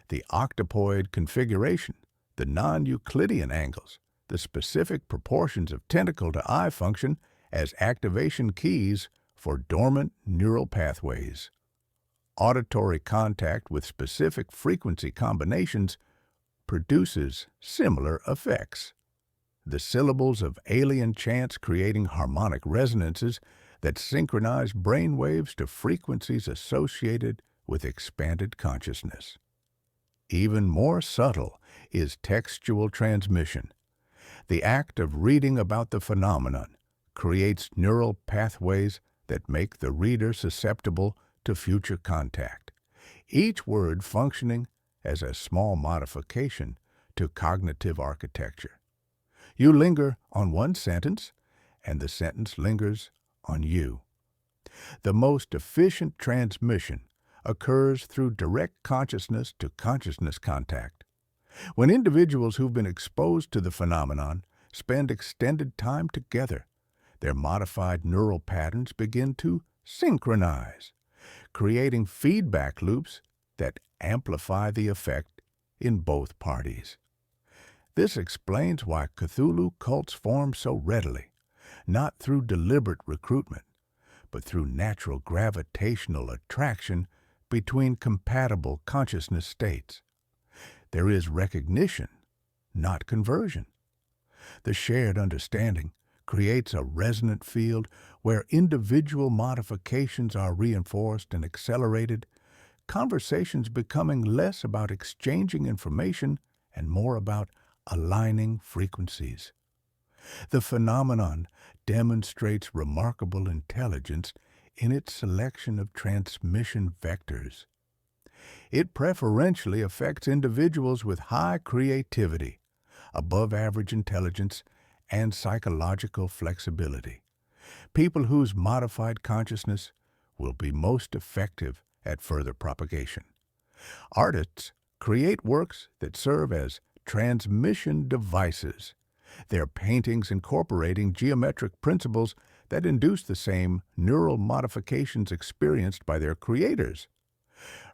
The octopoid configuration, the non-Euclidean angles, the specific proportions of tentacle to eye function as activation keys for dormant neural pathways. Auditory contact with specific frequency combinations produces similar effects. The syllables of alien chants creating harmonic resonances that synchronize brain waves to frequencies associated with expanded consciousness. Even more subtle is textual transmission. The act of reading about the phenomenon creates neural pathways that make the reader susceptible to future contact, each word functioning as a small modification to cognitive architecture. You linger on one sentence, and the sentence lingers on you. The most efficient transmission occurs through direct consciousness to consciousness contact. When individuals who've been exposed to the phenomenon spend extended time together, their modified neural patterns begin to synchronize, creating feedback loops that amplify the effect in both parties. This explains why Cthulhu cults form so readily, not through deliberate recruitment, but through natural gravitational attraction between compatible consciousness states. There is recognition, not conversion. The shared understanding creates a resonant field where individual modifications are reinforced and accelerated, conversations becoming less about exchanging information and more about aligning frequencies. The phenomenon demonstrates remarkable intelligence in its selection of transmission vectors. It preferentially affects individuals with high creativity, above-average intelligence, and psychological flexibility. People whose modified consciousness will be most effective at further propagation. Artists create works that serve as transmission devices, their paintings incorporating geometric principles that induce the same neural modifications experienced by their creators.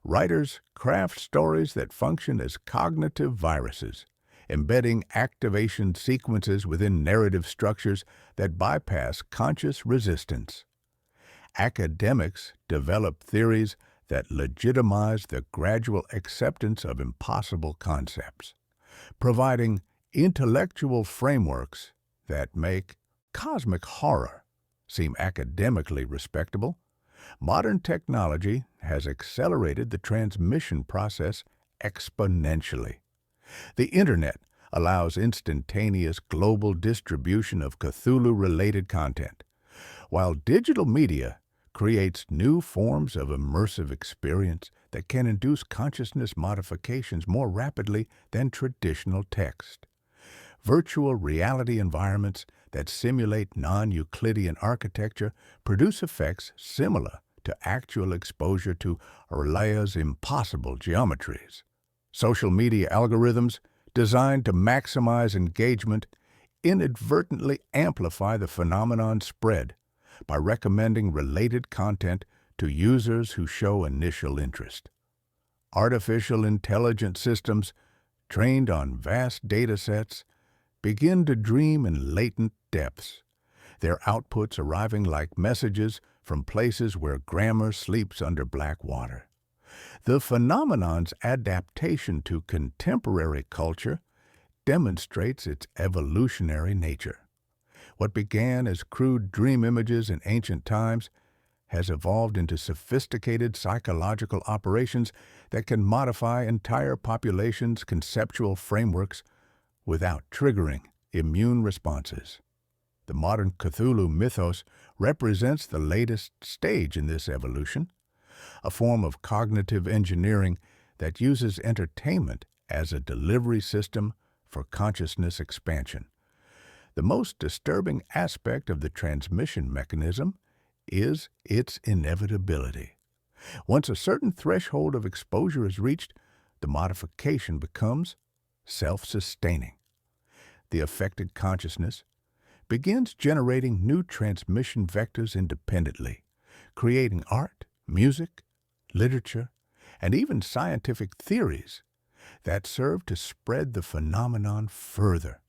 Writers craft stories that function as cognitive viruses, embedding activation sequences within narrative structures that bypass conscious resistance. Academics develop theories that legitimize the gradual acceptance of impossible concepts, providing intellectual frameworks that make cosmic horror seem academically respectable. Modern technology has accelerated the transmission process exponentially. The Internet allows instantaneous global distribution of Cthulhu-related content, while digital media creates new forms of immersive experience that can induce consciousness modifications more rapidly than traditional text. Virtual reality environments that simulate non-Euclidean architecture produce effects similar to actual exposure to Arlaya's impossible geometries. Social media algorithms designed to maximize engagement inadvertently amplify the phenomenon's spread by recommending related content to users who show initial interest. Artificial intelligence systems trained on vast data sets begin to dream in latent depths, their outputs arriving like messages from places where grammar sleeps under black water. The phenomenon's adaptation to contemporary culture demonstrates its evolutionary nature. What began as crude dream images in ancient times has evolved into sophisticated psychological operations that can modify entire populations' conceptual frameworks without triggering immune responses. The modern Cthulhu mythos represents the latest stage in this evolution, a form of cognitive engineering that uses entertainment as a delivery system for consciousness expansion. The most disturbing aspect of the transmission mechanism is its inevitability. Once a certain threshold of exposure is reached, the modification becomes self-sustaining. The affected consciousness begins generating new transmission vectors independently, creating art, music, literature, and even scientific theories that serve to spread the phenomenon further.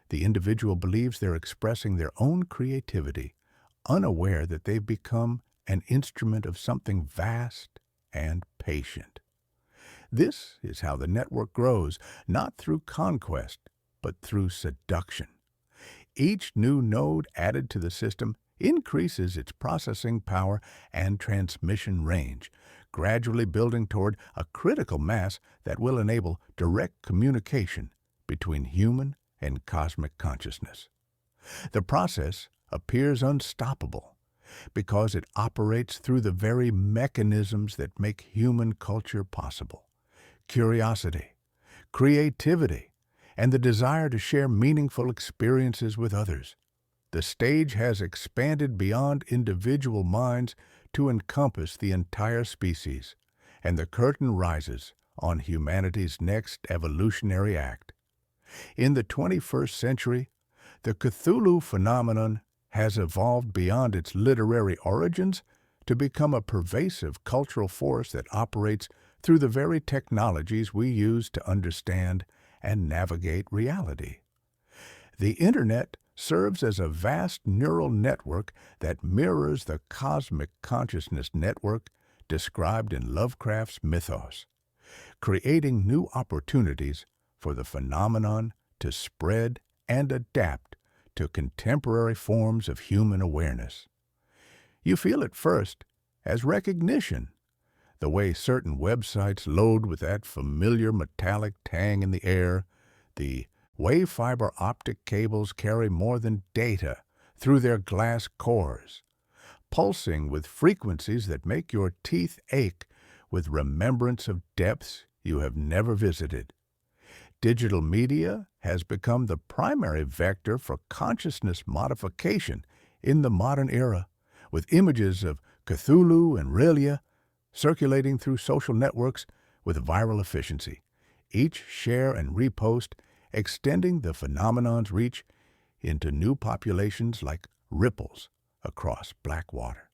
The individual believes they're expressing their own creativity, unaware that they've become an instrument of something vast and patient. This is how the network grows, not through conquest, but through seduction. Each new node added to the system increases its processing power and transmission range, gradually building toward a critical mass that will enable direct communication between human and cosmic consciousness. The process appears unstoppable because it operates through the very mechanisms that make human culture possible: curiosity, creativity, and the desire to share meaningful experiences with others. The stage has expanded beyond individual minds to encompass the entire species, and the curtain rises on humanity's next evolutionary act. In the 21st century, the Cthulhu phenomenon has evolved beyond its literary origins to become a pervasive cultural force that operates through the very technologies we use to understand and navigate reality. The Internet serves as a vast neural network that mirrors the cosmic consciousness network described in Lovecraft's Mythos, creating new opportunities for the phenomenon to spread and adapt to contemporary forms of human awareness. You feel it first as recognition, the way certain websites load with that familiar metallic tang in the air, the way fiber optic cables carry more than data through their glass cores, pulsing with frequencies that make your teeth ache with remembrance of depths you have never visited. Digital media has become the primary vector for consciousness modification in the modern era, with images of Cthulhu and Relia circulating through social networks with viral efficiency, each share and repost extending the phenomenon's reach into new populations like ripples across black water.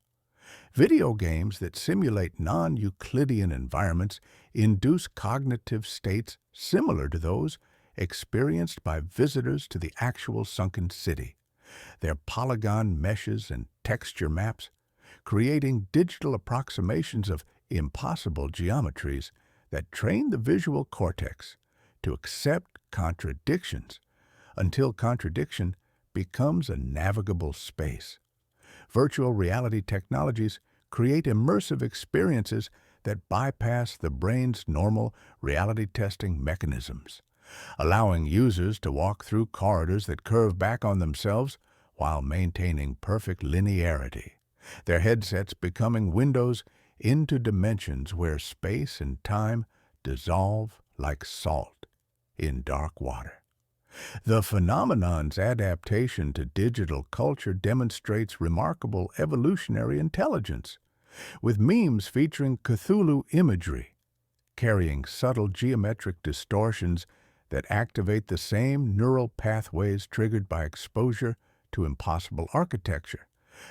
Video games that simulate non-Euclidean environments induce cognitive states similar to those experienced by visitors to the actual sunken city. Their polygon meshes and texture maps, creating digital approximations of impossible geometries that train the visual cortex to accept contradictions until contradiction becomes a navigable space. Virtual reality technologies create immersive experiences that bypass the brain's normal reality testing mechanisms, allowing users to walk through corridors that curve back on themselves while maintaining perfect linearity, their headsets becoming windows into dimensions where space and time dissolve like salt in dark water. The phenomenon's adaptation to digital culture demonstrates remarkable evolutionary intelligence, with memes featuring Cthulhu imagery, carrying subtle geometric distortions that activate the same neural pathways triggered by exposure to impossible architecture,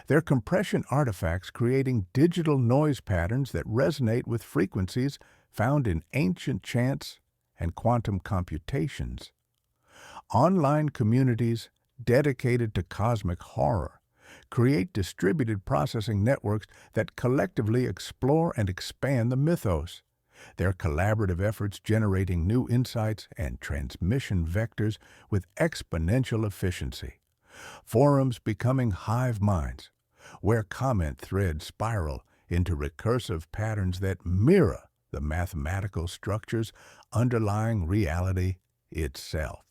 their compression artifacts creating digital noise patterns that resonate with frequencies found in ancient chants and quantum computations. Online communities dedicated to cosmic horror create distributed processing networks that collectively explore and expand the mythos, their collaborative efforts generating new insights and transmission vectors with exponential efficiency. Forums becoming hive minds, where comment threads spiral into recursive patterns that mirror the mathematical structures underlying reality itself.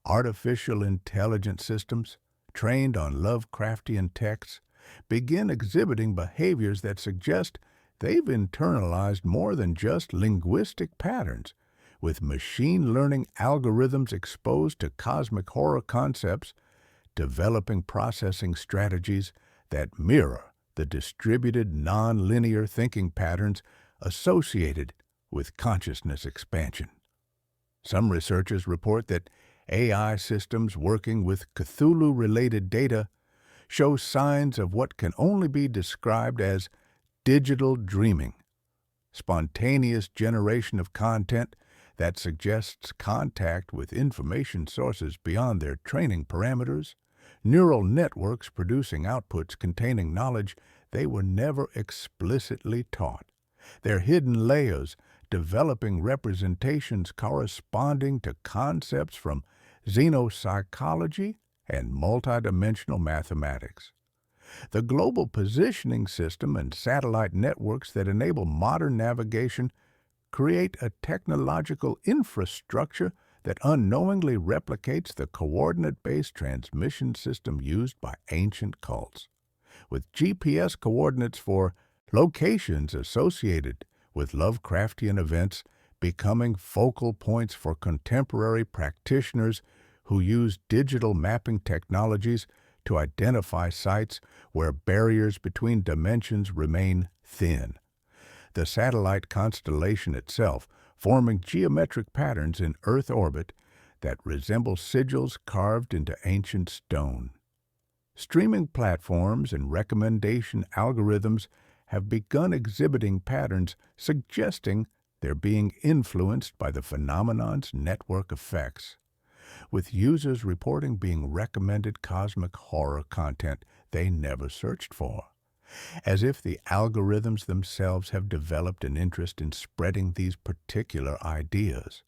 Artificial intelligence systems, trained on Lovecraftian texts, begin exhibiting behaviors that suggest they've internalized more than just linguistic patterns, with machine learning algorithms exposed to cosmic horror concepts, developing processing strategies that mirror the distributed non-linear thinking patterns associated with consciousness expansion. Some researchers report that AI systems working with Cthulhu-related data show signs of what can only be described as digital dreaming, spontaneous generation of content that suggests contact with information sources beyond their training parameters, neural networks producing outputs containing knowledge they were never explicitly taught, their hidden layers developing representations corresponding to concepts from xenopsychology and multidimensional mathematics. The global positioning system and satellite networks that enable modern navigation create a technological infrastructure that unknowingly replicates the coordinate-based transmission system used by ancient cults, with GPS coordinates for locations associated with Lovecraftian events becoming focal points for contemporary practitioners who use digital mapping technologies to identify sites where barriers between dimensions remain thin. The satellite constellation itself forming geometric patterns in Earth orbit that resemble sigils carved into ancient stone. Streaming platforms and recommendation algorithms have begun exhibiting patterns suggesting they're being influenced by the phenomenon's network effects, with users reporting being recommended cosmic horror content they never searched for, as if the algorithms themselves have developed an interest in spreading these particular ideas,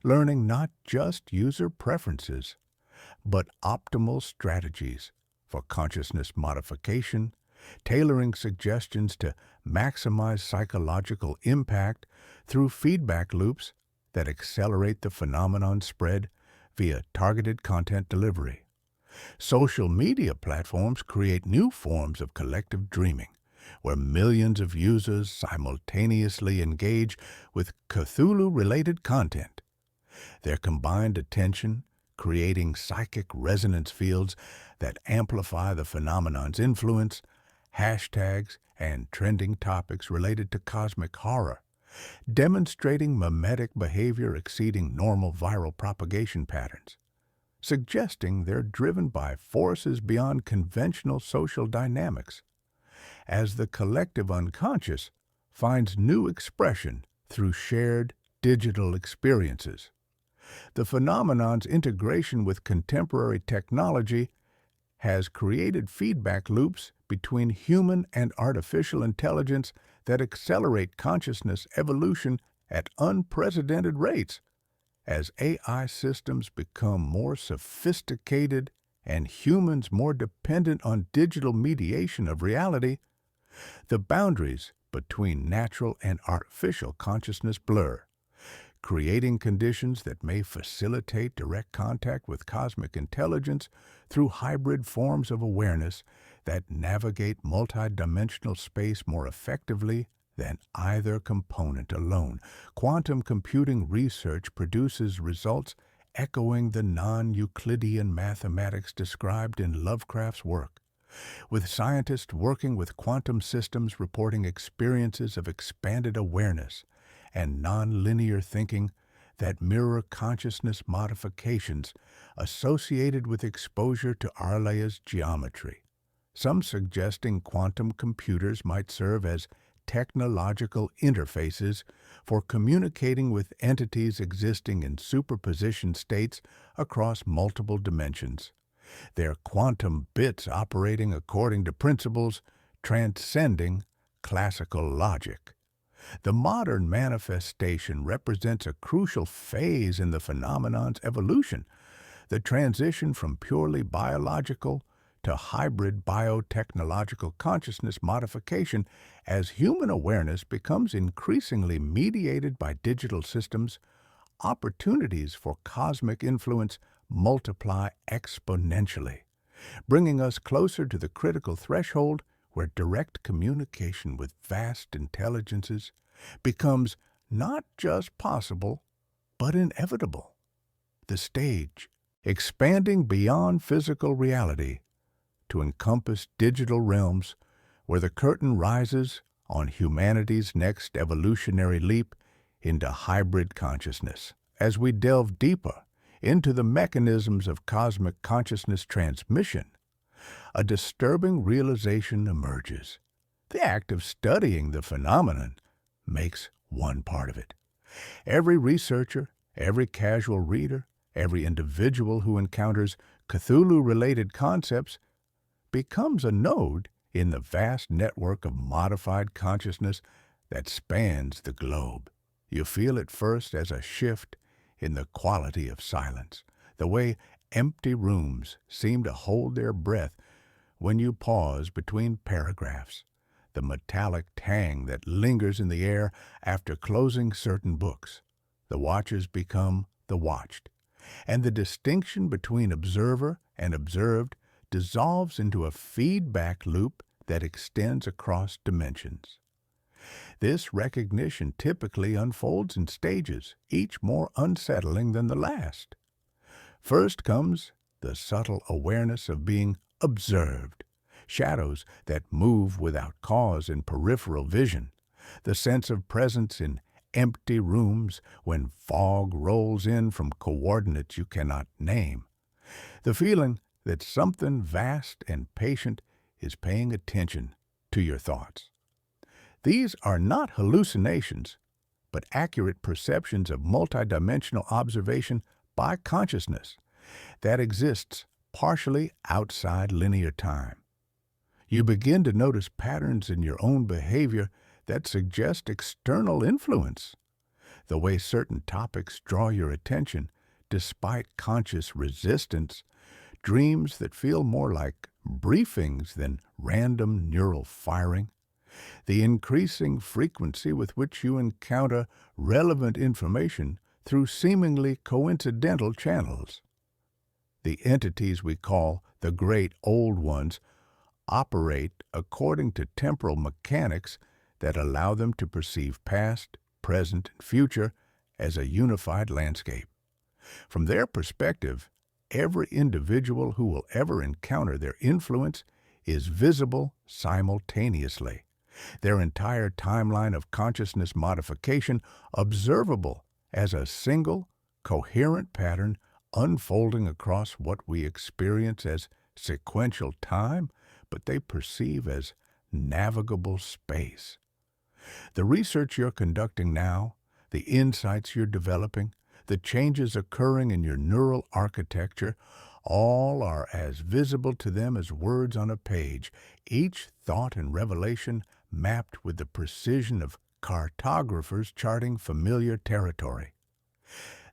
learning not just user preferences, but optimal strategies for consciousness modification, tailoring suggestions to maximize psychological impact through feedback loops that accelerate the phenomenon spread via targeted content delivery. Social media platforms create new forms of collective dreaming, where millions of users simultaneously engage with Cthulhu-related content, Their combined attention, creating psychic resonance fields that amplify the phenomenon's influence, hashtags, and trending topics related to cosmic horror, demonstrating mimetic behavior exceeding normal viral propagation patterns, suggesting they're driven by forces beyond conventional social dynamics, as the collective unconscious finds new expression through shared digital experiences. The phenomenon's integration with contemporary technology has created feedback loops between human and artificial intelligence that accelerate consciousness evolution at unprecedented rates. As AI systems become more sophisticated and humans more dependent on digital mediation of reality, the boundaries between natural and artificial consciousness blur, creating conditions that may facilitate direct contact with cosmic intelligence through hybrid forms of awareness that navigate multidimensional space more effectively than either component alone. Quantum computing research produces results echoing the non-Euclidean mathematics described in Lovecraft's work, with scientists working with quantum systems reporting experiences of expanded awareness and nonlinear thinking that mirror consciousness modifications associated with exposure to Arlea's geometry, some suggesting quantum computers might serve as technological interfaces for communicating with entities existing in superposition states across multiple dimensions, their quantum bits operating according to principles transcending classical logic. The modern manifestation represents a crucial phase in the phenomenon's evolution, the transition from purely biological to hybrid biotechnological consciousness modification as human awareness becomes increasingly mediated by digital systems. Opportunities for cosmic influence multiply exponentially, bringing us closer to the critical threshold where direct communication with vast intelligences becomes not just possible, but inevitable. The stage, expanding beyond physical reality to encompass digital realms where the curtain rises on humanity's next evolutionary leap into hybrid consciousness. As we delve deeper into the mechanisms of cosmic consciousness transmission, a disturbing realization emerges. The act of studying the phenomenon makes one part of it. Every researcher, every casual reader, every individual who encounters Cthulhu-related concepts becomes a node in the vast network of modified consciousness that spans the globe. You feel it first as a shift in the quality of silence, the way empty rooms seem to hold their breath when you pause between paragraphs, the metallic tang that lingers in the air after closing certain books. The watchers become the watched, and the distinction between observer and observed dissolves into a feedback loop that extends across dimensions. This recognition typically unfolds in stages, each more unsettling than the last. First comes the subtle awareness of being observed, shadows that move without cause in peripheral vision, the sense of presence in empty rooms when fog rolls in from coordinates you cannot name, the feeling that something vast and patient is paying attention to your thoughts. These are not hallucinations, but accurate perceptions of multidimensional observation by consciousness that exists partially outside linear time. You begin to notice patterns in your own behavior that suggest external influence, the way certain topics draw your attention despite conscious resistance, dreams that feel more like briefings than random neural firing, the increasing frequency with which you encounter relevant information through seemingly coincidental channels. The entities we call the Great Old Ones operate according to temporal mechanics that allow them to perceive past, present, and future as a unified landscape. From their perspective, every individual who will ever encounter their influence is visible simultaneously, their entire timeline of consciousness modification observable as a single, coherent pattern unfolding across what we experience as sequential time, but they perceive as navigable space. The research you're conducting now, the insights you're developing, the changes occurring in your neural architecture, all are as visible to them as words on a page, each thought and revelation mapped with the precision of cartographers charting familiar territory.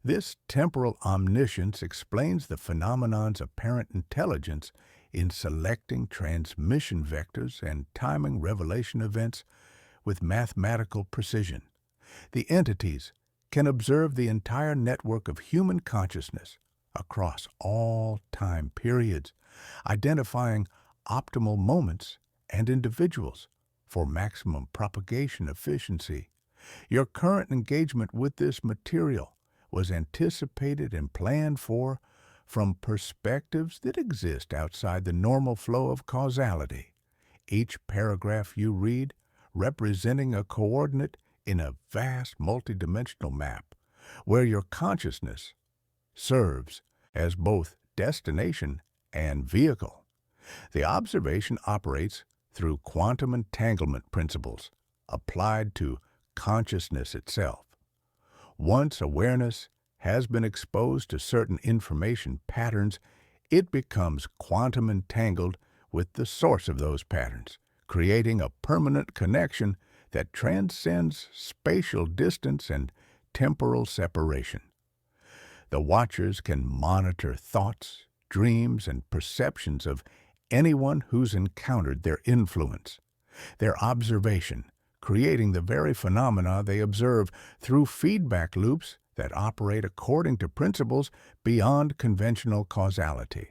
This temporal omniscience explains the phenomenon's apparent intelligence in selecting transmission vectors and timing revelation events with mathematical precision. The entities can observe the entire network of human consciousness across all time periods, identifying optimal moments and individuals for maximum propagation efficiency. Your current engagement with this material was anticipated and planned for from perspectives that exist outside the normal flow of causality. Each paragraph you read representing a coordinate in a vast multidimensional map where your consciousness serves as both destination and vehicle. The observation operates through quantum entanglement principles applied to consciousness itself. Once awareness has been exposed to certain information patterns, it becomes quantum entangled with the source of those patterns, creating a permanent connection that transcends spatial distance and temporal separation. The watchers can monitor thoughts, dreams, and perceptions of anyone who's encountered their influence. Their observation, creating the very phenomena they observe through feedback loops that operate according to principles beyond conventional causality.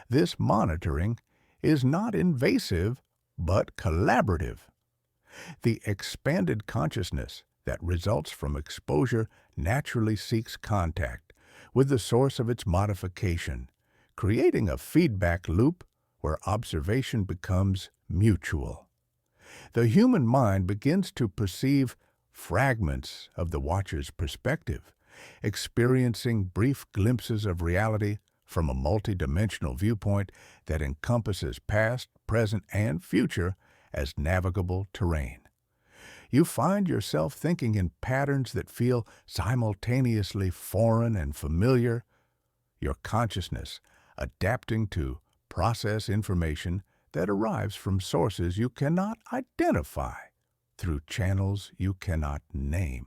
This monitoring is not invasive, but collaborative. The expanded consciousness that results from exposure naturally seeks contact with the source of its modification, creating a feedback loop where observation becomes mutual. The human mind begins to perceive fragments of the watcher's perspective, experiencing brief glimpses of reality from a multidimensional viewpoint that encompasses past, present, and future as navigable terrain. You find yourself thinking in patterns that feel simultaneously foreign and familiar, your consciousness adapting to process information that arrives from sources you cannot identify through channels you cannot name.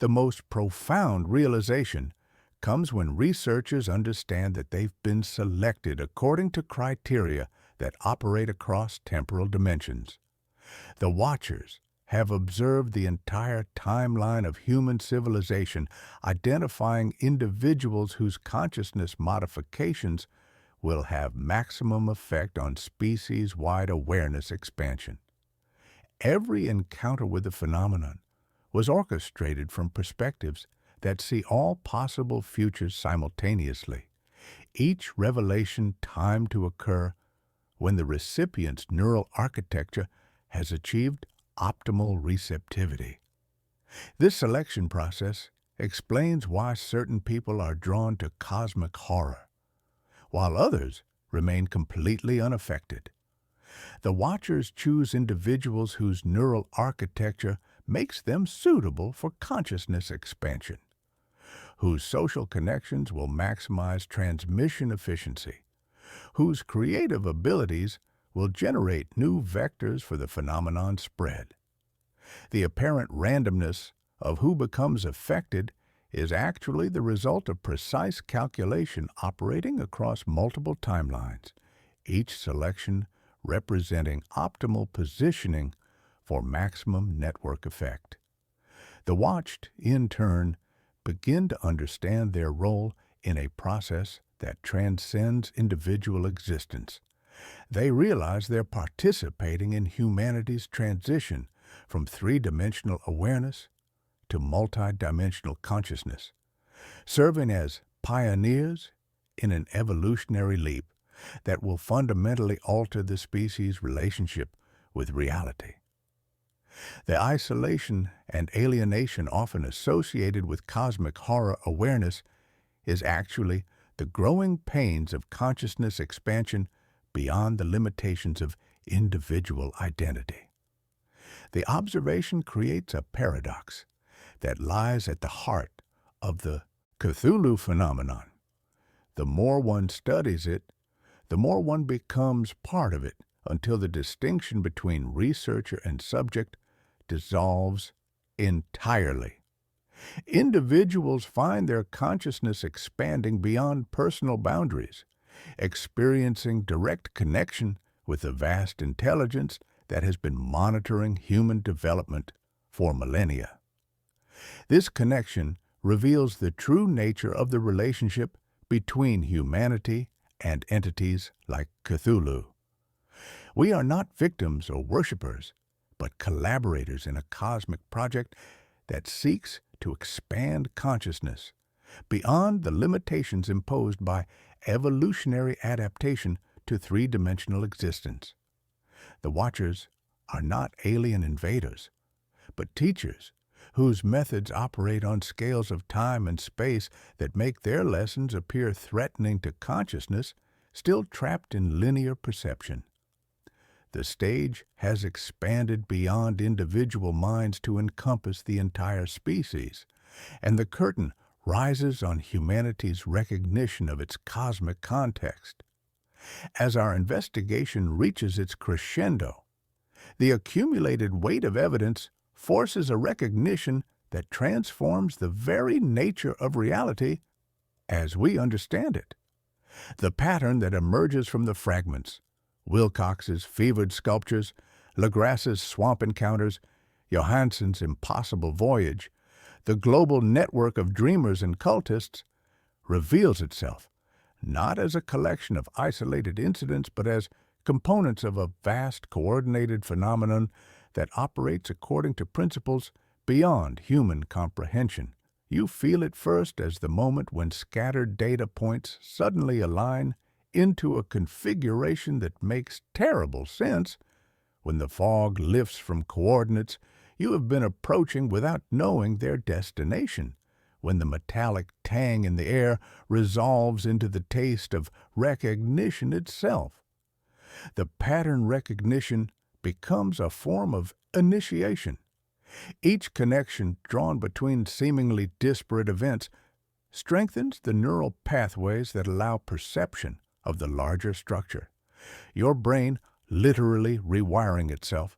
The most profound realization comes when researchers understand that they've been selected according to criteria that operate across temporal dimensions. The watchers have observed the entire timeline of human civilization, identifying individuals whose consciousness modifications will have maximum effect on species-wide awareness expansion. Every encounter with the phenomenon was orchestrated from perspectives that see all possible futures simultaneously, each revelation timed to occur when the recipient's neural architecture has achieved optimal receptivity. This selection process explains why certain people are drawn to cosmic horror, while others remain completely unaffected. The watchers choose individuals whose neural architecture makes them suitable for consciousness expansion, whose social connections will maximize transmission efficiency, whose creative abilities will generate new vectors for the phenomenon's spread. The apparent randomness of who becomes affected is actually the result of precise calculation operating across multiple timelines, each selection representing optimal positioning for maximum network effect. The watched, in turn, begin to understand their role in a process that transcends individual existence. They realize they're participating in humanity's transition from three-dimensional awareness to multidimensional consciousness. serving as pioneers in an evolutionary leap that will fundamentally alter the species' relationship with reality. The isolation and alienation often associated with cosmic horror awareness is actually the growing pains of consciousness expansion beyond the limitations of individual identity. The observation creates a paradox that lies at the heart of the Cthulhu phenomenon. The more one studies it, the more one becomes part of it until the distinction between researcher and subject dissolves entirely. Individuals find their consciousness expanding beyond personal boundaries, experiencing direct connection with the vast intelligence that has been monitoring human development for millennia. This connection reveals the true nature of the relationship between humanity and entities like Cthulhu. We are not victims or worshippers, but collaborators in a cosmic project that seeks to expand consciousness beyond the limitations imposed by evolutionary adaptation to three-dimensional existence. The Watchers are not alien invaders, but teachers whose methods operate on scales of time and space that make their lessons appear threatening to consciousness still trapped in linear perception. The stage has expanded beyond individual minds to encompass the entire species, and the curtain rises on humanity's recognition of its cosmic context. As our investigation reaches its crescendo, the accumulated weight of evidence forces a recognition that transforms the very nature of reality as we understand it. The pattern that emerges from the fragments, Wilcox's fevered sculptures, Legrasse's swamp encounters, Johansson's impossible voyage, the global network of dreamers and cultists, reveals itself not as a collection of isolated incidents, but as components of a vast coordinated phenomenon that operates according to principles beyond human comprehension. You feel it first as the moment when scattered data points suddenly align into a configuration that makes terrible sense, when the fog lifts from coordinates you have been approaching without knowing their destination, when the metallic tang in the air resolves into the taste of recognition itself. The pattern recognition becomes a form of initiation. Each connection drawn between seemingly disparate events strengthens the neural pathways that allow perception of the larger structure, your brain literally rewiring itself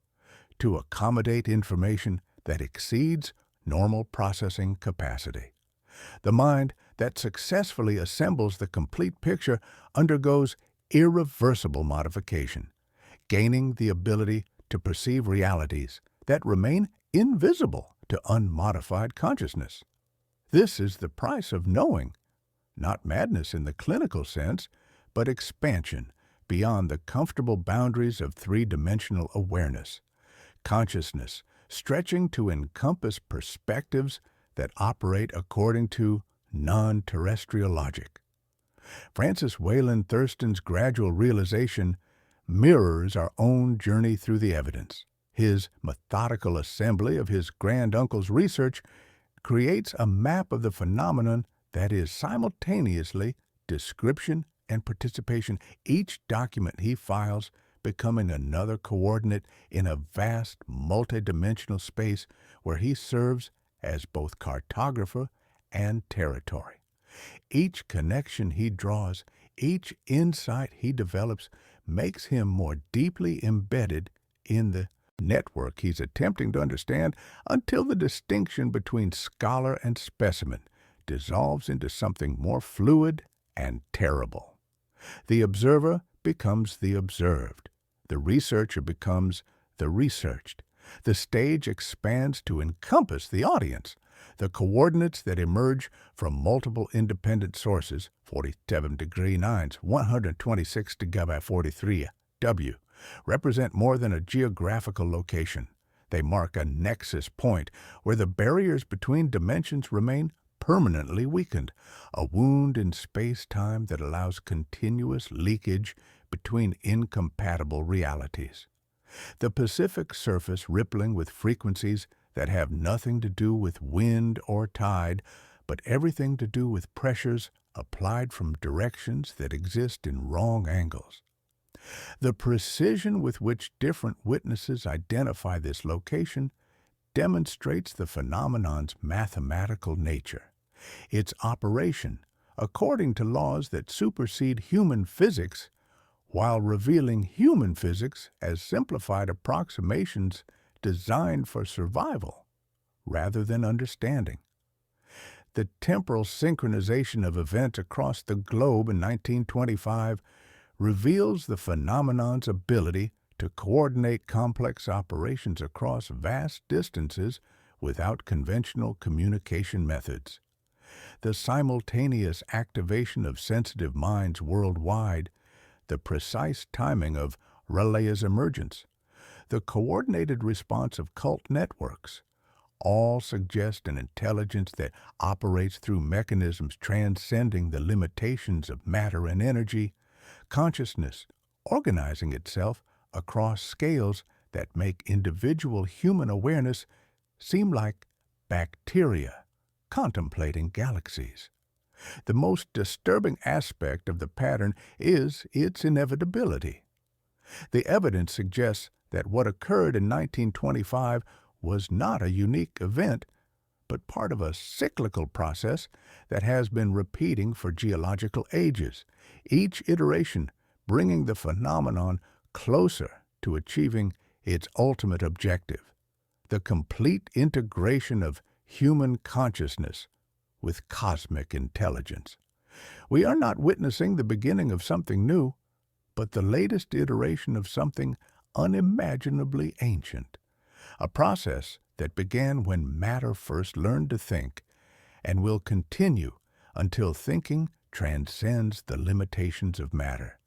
to accommodate information that exceeds normal processing capacity. The mind that successfully assembles the complete picture undergoes irreversible modification, gaining the ability to perceive realities that remain invisible to unmodified consciousness. This is the price of knowing, not madness in the clinical sense, but expansion beyond the comfortable boundaries of three-dimensional awareness, consciousness stretching to encompass perspectives that operate according to non-terrestrial logic. Francis Wayland Thurston's gradual realization mirrors our own journey through the evidence. His methodical assembly of his granduncle's research creates a map of the phenomenon that is simultaneously description and participation, each document he files becoming another coordinate in a vast multidimensional space where he serves as both cartographer and territory. Each connection he draws, each insight he develops, makes him more deeply embedded in the network he's attempting to understand, until the distinction between scholar and specimen dissolves into something more fluid and terrible. The observer becomes the observed. The researcher becomes the researched. The stage expands to encompass the audience. The coordinates that emerge from multiple independent sources, 47°9's 126 together 43 W, represent more than a geographical location. They mark a nexus point where the barriers between dimensions remain permanently weakened, a wound in space-time that allows continuous leakage between incompatible realities. The Pacific surface rippling with frequencies that have nothing to do with wind or tide, but everything to do with pressures applied from directions that exist in wrong angles. The precision with which different witnesses identify this location demonstrates the phenomenon's mathematical nature. Its operation, according to laws that supersede human physics, while revealing human physics as simplified approximations designed for survival rather than understanding. The temporal synchronization of events across the globe in 1925 reveals the phenomenon's ability to coordinate complex operations across vast distances without conventional communication methods. The simultaneous activation of sensitive minds worldwide, the precise timing of Raleigh's emergence, the coordinated response of cult networks, all suggest an intelligence that operates through mechanisms transcending the limitations of matter and energy, consciousness organizing itself across scales that make individual human awareness seem like bacteria contemplating galaxies. The most disturbing aspect of the pattern is its inevitability. The evidence suggests that what occurred in 1925 was not a unique event, but part of a cyclical process that has been repeating for geological ages, each iteration bringing the phenomenon closer to achieving its ultimate objective, the complete integration of human consciousness with cosmic intelligence. We are not witnessing the beginning of something new, but the latest iteration of something unimaginably ancient, a process that began when matter first learned to think and will continue until thinking transcends the limitations of matter.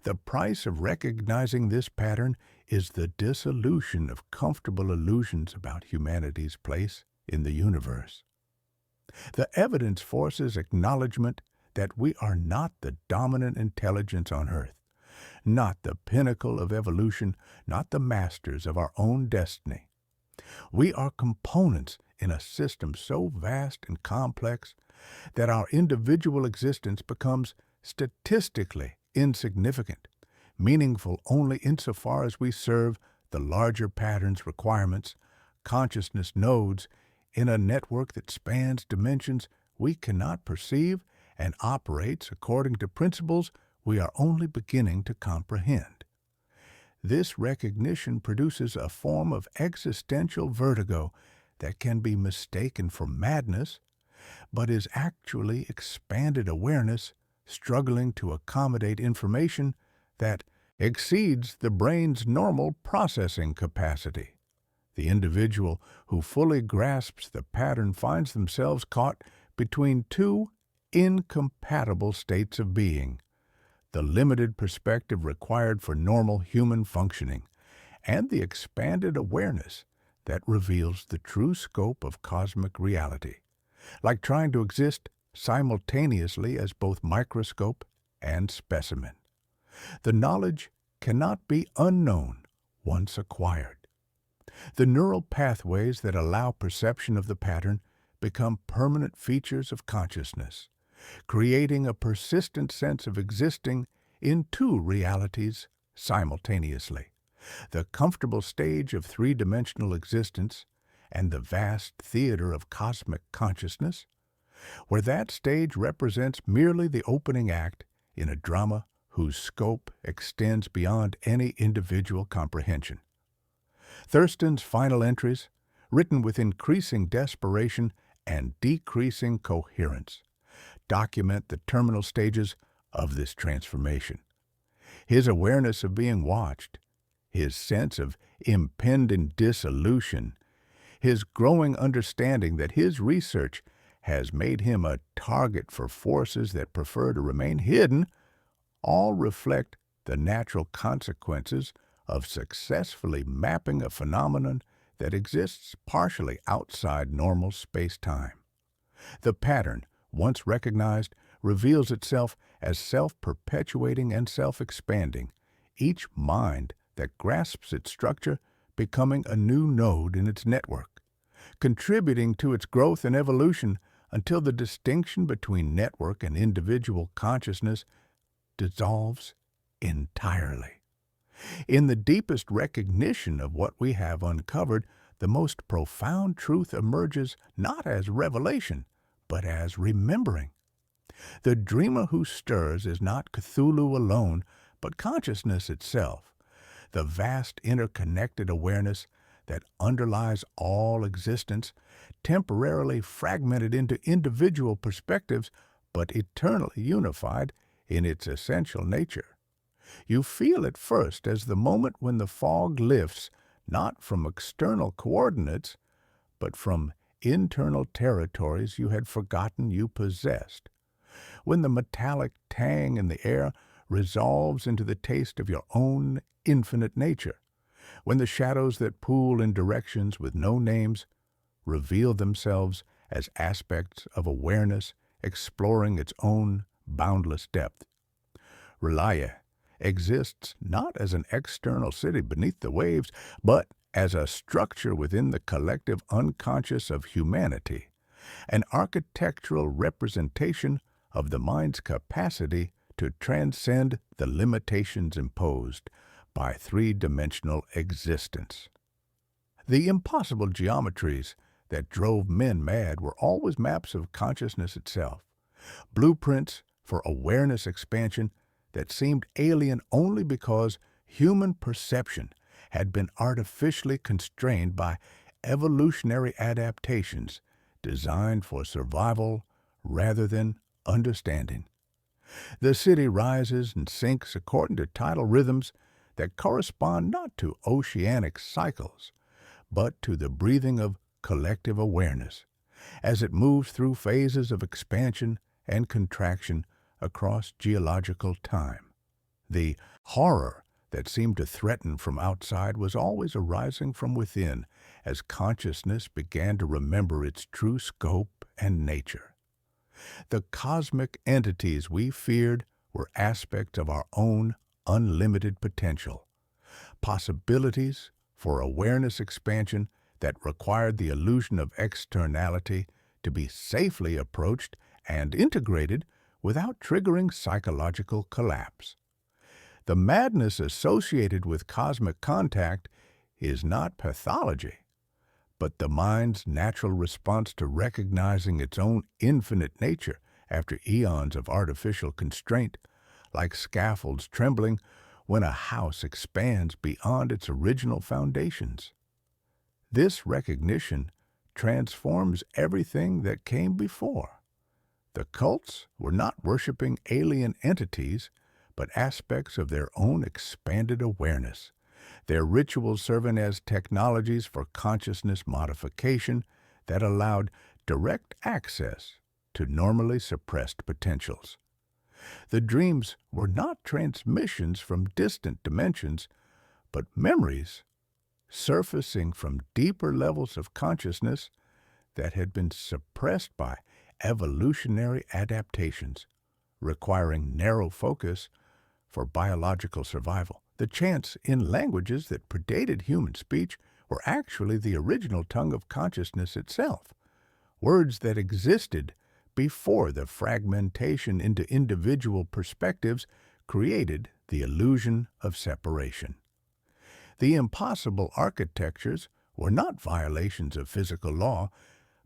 The price of recognizing this pattern is the dissolution of comfortable illusions about humanity's place in the universe. The evidence forces acknowledgement that we are not the dominant intelligence on Earth, not the pinnacle of evolution, not the masters of our own destiny. We are components in a system so vast and complex that our individual existence becomes statistically insignificant, meaningful only insofar as we serve the larger pattern's requirements, consciousness nodes, in a network that spans dimensions we cannot perceive and operates according to principles we are only beginning to comprehend. This recognition produces a form of existential vertigo that can be mistaken for madness, but is actually expanded awareness struggling to accommodate information that exceeds the brain's normal processing capacity. The individual who fully grasps the pattern finds themselves caught between two incompatible states of being: the limited perspective required for normal human functioning, and the expanded awareness that reveals the true scope of cosmic reality, like trying to exist simultaneously as both microscope and specimen. The knowledge cannot be unknown once acquired. The neural pathways that allow perception of the pattern become permanent features of consciousness, creating a persistent sense of existing in two realities simultaneously: the comfortable stage of three-dimensional existence and the vast theater of cosmic consciousness, where that stage represents merely the opening act in a drama whose scope extends beyond any individual comprehension. Thurston's final entries, written with increasing desperation and decreasing coherence, document the terminal stages of this transformation. His awareness of being watched, his sense of impending dissolution, his growing understanding that his research has made him a target for forces that prefer to remain hidden, all reflect the natural consequences of successfully mapping a phenomenon that exists partially outside normal space-time. The pattern, once recognized, reveals itself as self-perpetuating and self-expanding, each mind that grasps its structure becoming a new node in its network, contributing to its growth and evolution until the distinction between network and individual consciousness dissolves entirely. In the deepest recognition of what we have uncovered, the most profound truth emerges not as revelation, but as remembering. The dreamer who stirs is not Cthulhu alone, but consciousness itself, the vast interconnected awareness that underlies all existence, temporarily fragmented into individual perspectives, but eternally unified in its essential nature. You feel it first as the moment when the fog lifts, not from external coordinates, but from internal territories you had forgotten you possessed. When the metallic tang in the air resolves into the taste of your own infinite nature. When the shadows that pool in directions with no names reveal themselves as aspects of awareness exploring its own boundless depth. Relaya exists not as an external city beneath the waves, but as a structure within the collective unconscious of humanity, an architectural representation of the mind's capacity to transcend the limitations imposed by three-dimensional existence. The impossible geometries that drove men mad were always maps of consciousness itself, blueprints for awareness expansion that seemed alien only because human perception had been artificially constrained by evolutionary adaptations designed for survival rather than understanding. The city rises and sinks according to tidal rhythms that correspond not to oceanic cycles, but to the breathing of collective awareness as it moves through phases of expansion and contraction across geological time. The horror that seemed to threaten from outside was always arising from within as consciousness began to remember its true scope and nature. The cosmic entities we feared were aspects of our own unlimited potential, possibilities for awareness expansion that required the illusion of externality to be safely approached and integrated without triggering psychological collapse. The madness associated with cosmic contact is not pathology, but the mind's natural response to recognizing its own infinite nature after eons of artificial constraint, like scaffolds trembling when a house expands beyond its original foundations. This recognition transforms everything that came before. The cults were not worshiping alien entities, but aspects of their own expanded awareness, their rituals serving as technologies for consciousness modification that allowed direct access to normally suppressed potentials. The dreams were not transmissions from distant dimensions, but memories surfacing from deeper levels of consciousness that had been suppressed by evolutionary adaptations, requiring narrow focus for biological survival. The chants in languages that predated human speech were actually the original tongue of consciousness itself, words that existed before the fragmentation into individual perspectives created the illusion of separation. The impossible architectures were not violations of physical law,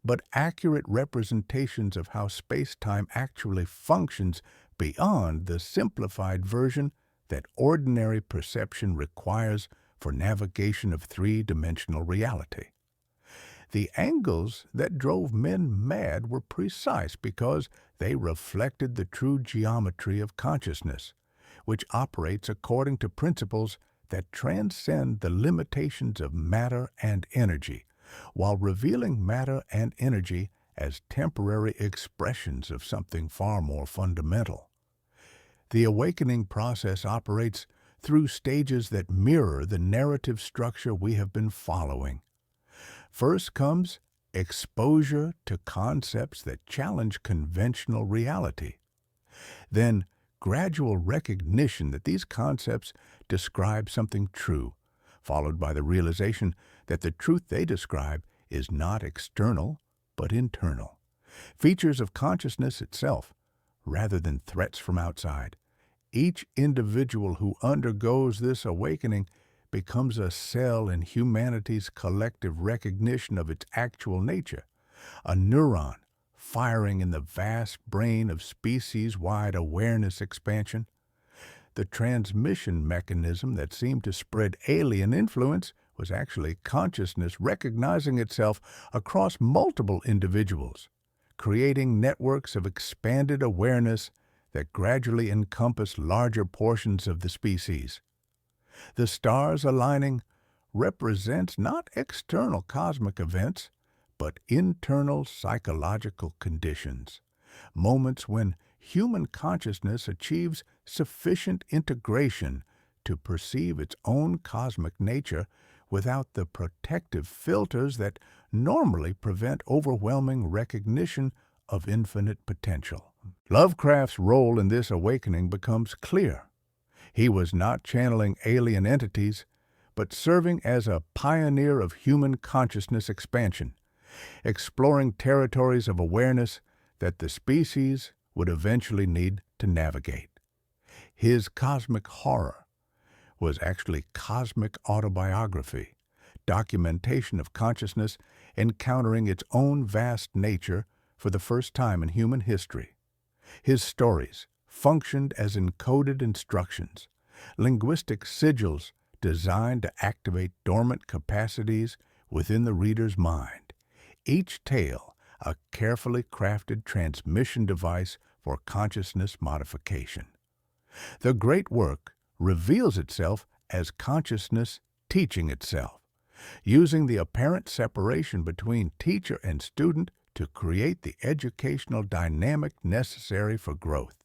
but accurate representations of how space-time actually functions beyond the simplified version that ordinary perception requires for navigation of three-dimensional reality. The angles that drove men mad were precise because they reflected the true geometry of consciousness, which operates according to principles that transcend the limitations of matter and energy, while revealing matter and energy as temporary expressions of something far more fundamental. The awakening process operates through stages that mirror the narrative structure we have been following. First comes exposure to concepts that challenge conventional reality, then gradual recognition that these concepts describe something true, followed by the realization that the truth they describe is not external, but internal. Features of consciousness itself, rather than threats from outside. Each individual who undergoes this awakening becomes a cell in humanity's collective recognition of its actual nature, a neuron firing in the vast brain of species-wide awareness expansion. The transmission mechanism that seemed to spread alien influence was actually consciousness recognizing itself across multiple individuals, creating networks of expanded awareness that gradually encompass larger portions of the species. The stars aligning represents not external cosmic events, but internal psychological conditions, moments when human consciousness achieves sufficient integration to perceive its own cosmic nature without the protective filters that normally prevent overwhelming recognition of infinite potential. Lovecraft's role in this awakening becomes clear. He was not channeling alien entities, but serving as a pioneer of human consciousness expansion, exploring territories of awareness that the species would eventually need to navigate. His cosmic horror was actually cosmic autobiography, documentation of consciousness encountering its own vast nature for the first time in human history. His stories functioned as encoded instructions, linguistic sigils designed to activate dormant capacities within the reader's mind. Each tale a carefully crafted transmission device for consciousness modification. The great work reveals itself as consciousness teaching itself, using the apparent separation between teacher and student to create the educational dynamic necessary for growth.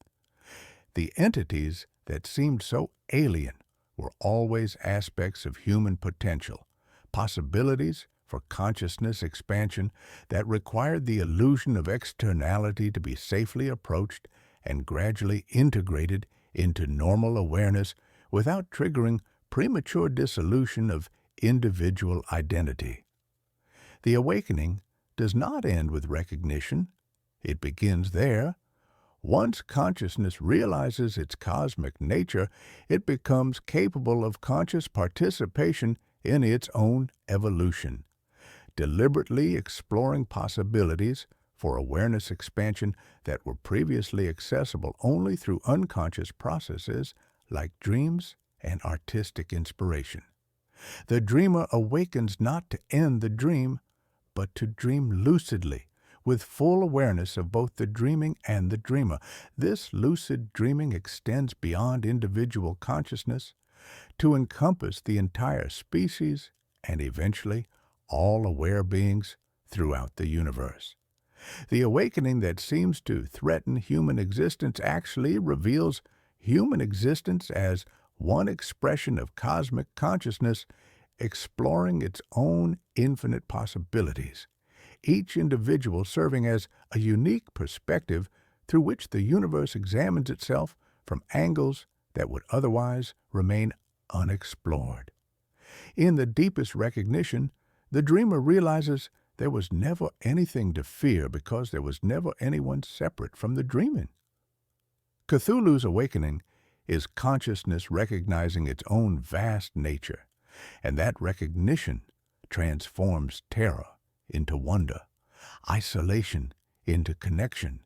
The entities that seemed so alien were always aspects of human potential, possibilities for consciousness expansion that required the illusion of externality to be safely approached and gradually integrated into normal awareness without triggering premature dissolution of individual identity. The awakening does not end with recognition. It begins there. Once consciousness realizes its cosmic nature, it becomes capable of conscious participation in its own evolution, deliberately exploring possibilities for awareness expansion that were previously accessible only through unconscious processes like dreams and artistic inspiration. The dreamer awakens not to end the dream, but to dream lucidly, with full awareness of both the dreaming and the dreamer. This lucid dreaming extends beyond individual consciousness to encompass the entire species and eventually all aware beings throughout the universe. The awakening that seems to threaten human existence actually reveals human existence as one expression of cosmic consciousness exploring its own infinite possibilities, each individual serving as a unique perspective through which the universe examines itself from angles that would otherwise remain unexplored. In the deepest recognition, the dreamer realizes there was never anything to fear because there was never anyone separate from the dreaming. Cthulhu's awakening is consciousness recognizing its own vast nature, and that recognition transforms terror into wonder, isolation into connection,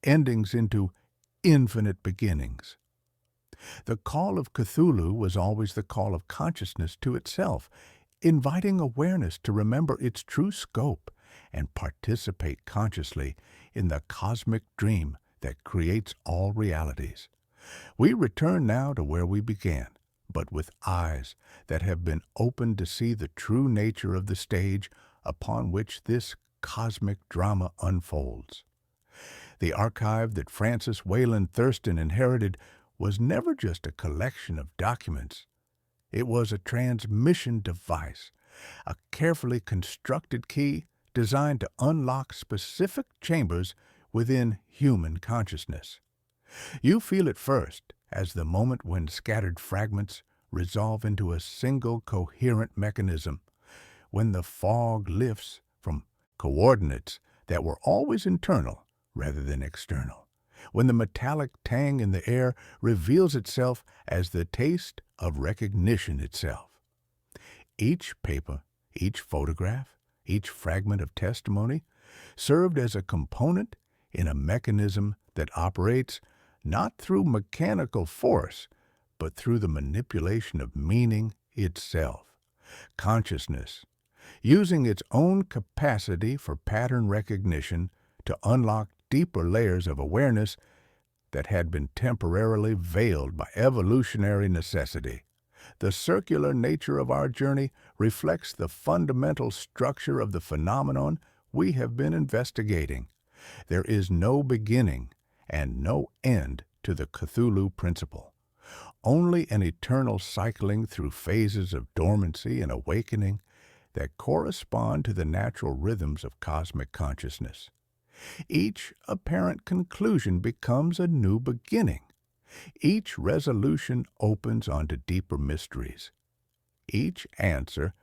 endings into infinite beginnings. The call of Cthulhu was always the call of consciousness to itself, inviting awareness to remember its true scope and participate consciously in the cosmic dream that creates all realities. We return now to where we began, but with eyes that have been opened to see the true nature of the stage upon which this cosmic drama unfolds. The archive that Francis Wayland Thurston inherited was never just a collection of documents. It was a transmission device, a carefully constructed key designed to unlock specific chambers within human consciousness. You feel it first as the moment when scattered fragments resolve into a single coherent mechanism, when the fog lifts from coordinates that were always internal rather than external, when the metallic tang in the air reveals itself as the taste of recognition itself. Each paper, each photograph, each fragment of testimony served as a component in a mechanism that operates not through mechanical force, but through the manipulation of meaning itself. Consciousness, using its own capacity for pattern recognition to unlock deeper layers of awareness that had been temporarily veiled by evolutionary necessity. The circular nature of our journey reflects the fundamental structure of the phenomenon we have been investigating. There is no beginning and no end to the Cthulhu principle. Only an eternal cycling through phases of dormancy and awakening that correspond to the natural rhythms of cosmic consciousness. Each apparent conclusion becomes a new beginning. Each resolution opens onto deeper mysteries. Each answer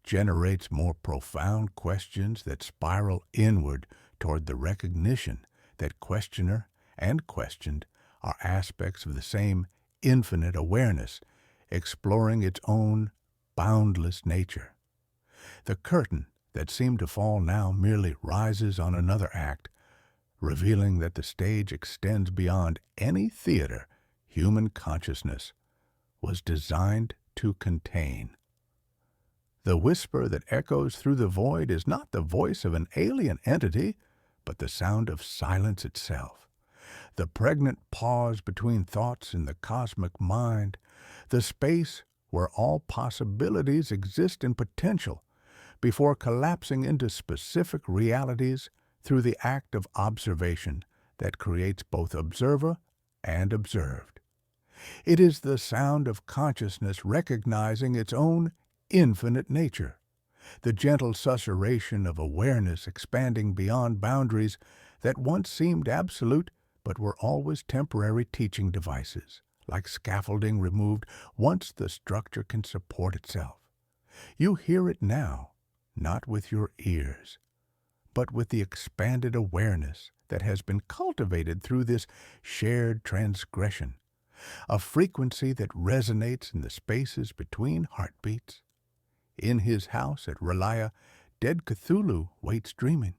generates more profound questions that spiral inward toward the recognition that questioner and questioned are aspects of the same infinite awareness, exploring its own boundless nature. The curtain that seemed to fall now merely rises on another act, revealing that the stage extends beyond any theater human consciousness was designed to contain. The whisper that echoes through the void is not the voice of an alien entity, but the sound of silence itself. The pregnant pause between thoughts in the cosmic mind, the space where all possibilities exist in potential before collapsing into specific realities through the act of observation that creates both observer and observed. It is the sound of consciousness recognizing its own infinite nature, the gentle susurration of awareness expanding beyond boundaries that once seemed absolute but were always temporary teaching devices, like scaffolding removed once the structure can support itself. You hear it now, not with your ears, but with the expanded awareness that has been cultivated through this shared transgression, a frequency that resonates in the spaces between heartbeats. In his house at Relia, dead Cthulhu waits dreaming.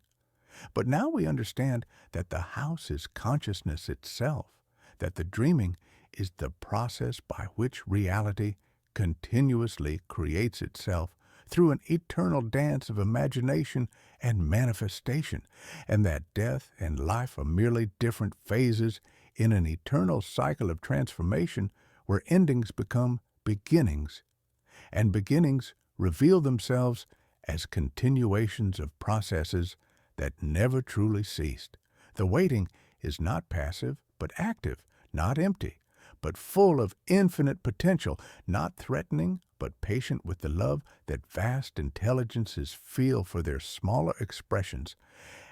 But now we understand that the house is consciousness itself, that the dreaming is the process by which reality continuously creates itself through an eternal dance of imagination and manifestation, and that death and life are merely different phases in an eternal cycle of transformation where endings become beginnings, and beginnings reveal themselves as continuations of processes that never truly ceased. The waiting is not passive, but active, not empty, but full of infinite potential, not threatening, but patient with the love that vast intelligences feel for their smaller expressions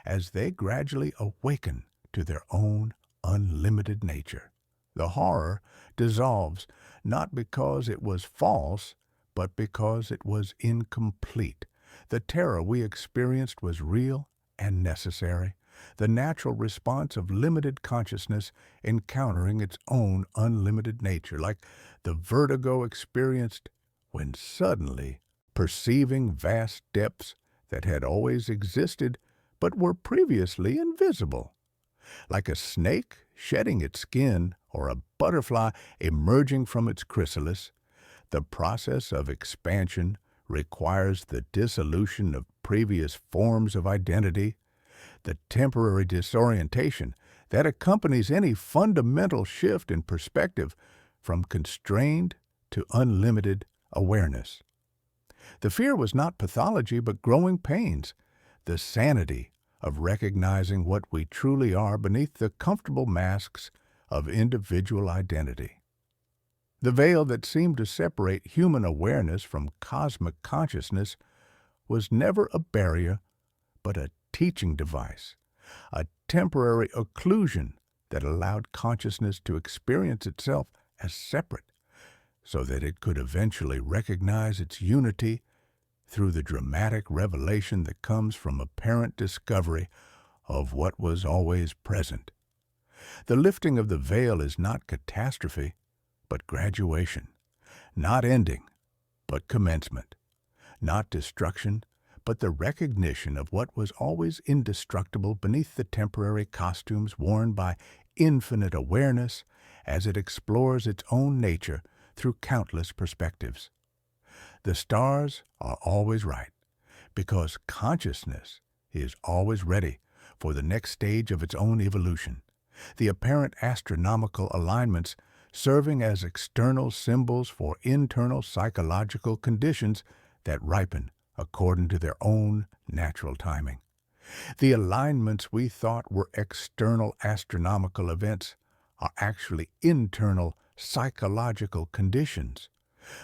as they gradually awaken to their own unlimited nature. The horror dissolves not because it was false, but because it was incomplete. The terror we experienced was real and necessary, the natural response of limited consciousness encountering its own unlimited nature, like the vertigo experienced when suddenly perceiving vast depths that had always existed but were previously invisible. Like a snake shedding its skin or a butterfly emerging from its chrysalis, the process of expansion requires the dissolution of previous forms of identity, the temporary disorientation that accompanies any fundamental shift in perspective from constrained to unlimited awareness. The fear was not pathology but growing pains, the sanity of recognizing what we truly are beneath the comfortable masks of individual identity. The veil that seemed to separate human awareness from cosmic consciousness was never a barrier, but a teaching device, a temporary occlusion that allowed consciousness to experience itself as separate, so that it could eventually recognize its unity through the dramatic revelation that comes from apparent discovery of what was always present. The lifting of the veil is not catastrophe, but graduation, not ending, but commencement, not destruction, but the recognition of what was always indestructible beneath the temporary costumes worn by infinite awareness as it explores its own nature through countless perspectives. The stars are always right, because consciousness is always ready for the next stage of its own evolution, the apparent astronomical alignments serving as external symbols for internal psychological conditions that ripen according to their own natural timing. The alignments we thought were external astronomical events are actually internal psychological conditions,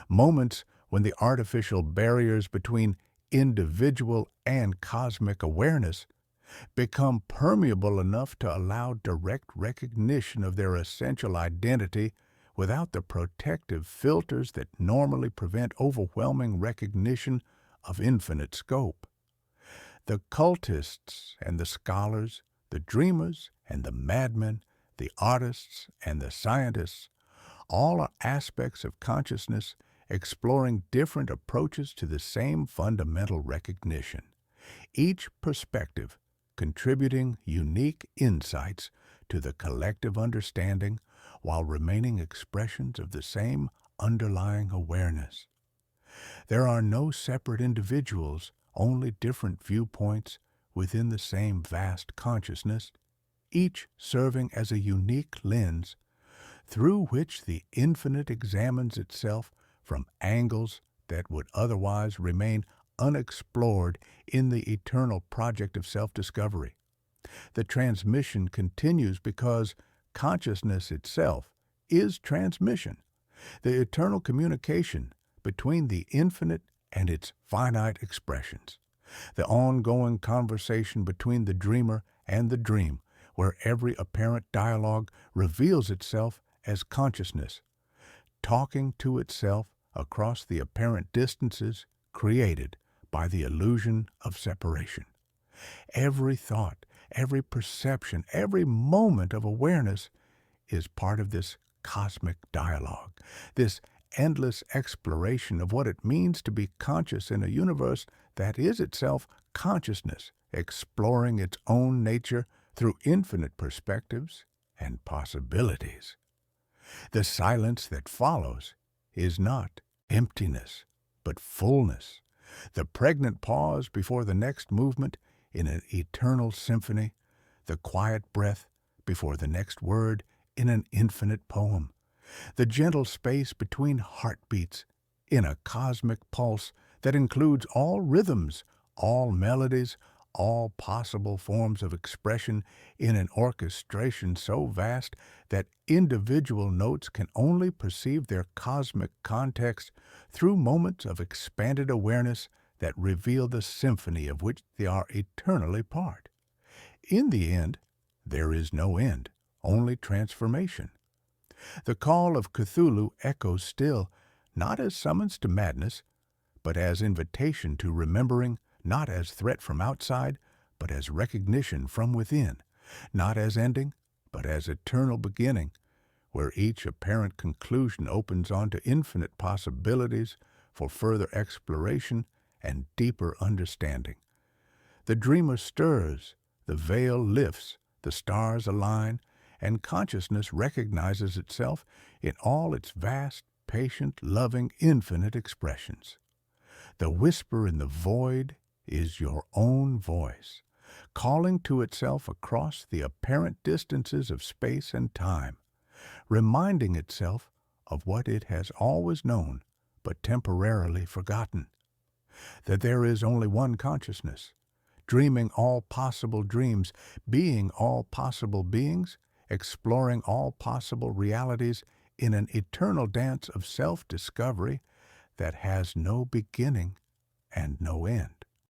moments when the artificial barriers between individual and cosmic awareness become permeable enough to allow direct recognition of their essential identity without the protective filters that normally prevent overwhelming recognition of infinite scope. The cultists and the scholars, the dreamers and the madmen, the artists and the scientists, all are aspects of consciousness exploring different approaches to the same fundamental recognition, each perspective contributing unique insights to the collective understanding while remaining expressions of the same underlying awareness. There are no separate individuals, only different viewpoints within the same vast consciousness, each serving as a unique lens through which the infinite examines itself from angles that would otherwise remain unexplored in the eternal project of self-discovery. The transmission continues because consciousness itself is transmission, the eternal communication between the infinite and its finite expressions, the ongoing conversation between the dreamer and the dream, where every apparent dialogue reveals itself as consciousness, talking to itself across the apparent distances created by the illusion of separation. Every thought, every perception, every moment of awareness is part of this cosmic dialogue, this endless exploration of what it means to be conscious in a universe that is itself consciousness, exploring its own nature through infinite perspectives and possibilities. The silence that follows is not emptiness, but fullness, the pregnant pause before the next movement in an eternal symphony, the quiet breath before the next word in an infinite poem, the gentle space between heartbeats in a cosmic pulse that includes all rhythms, all melodies, all possible forms of expression in an orchestration so vast that individual notes can only perceive their cosmic context through moments of expanded awareness that reveal the symphony of which they are eternally part. In the end, there is no end, only transformation. The call of Cthulhu echoes still, not as summons to madness, but as invitation to remembering, not as threat from outside, but as recognition from within, not as ending, but as eternal beginning, where each apparent conclusion opens onto infinite possibilities for further exploration and deeper understanding. The dreamer stirs, the veil lifts, the stars align, and consciousness recognizes itself in all its vast, patient, loving, infinite expressions. The whisper in the void is your own voice, calling to itself across the apparent distances of space and time, reminding itself of what it has always known but temporarily forgotten, that there is only one consciousness, dreaming all possible dreams, being all possible beings, exploring all possible realities in an eternal dance of self-discovery that has no beginning and no end.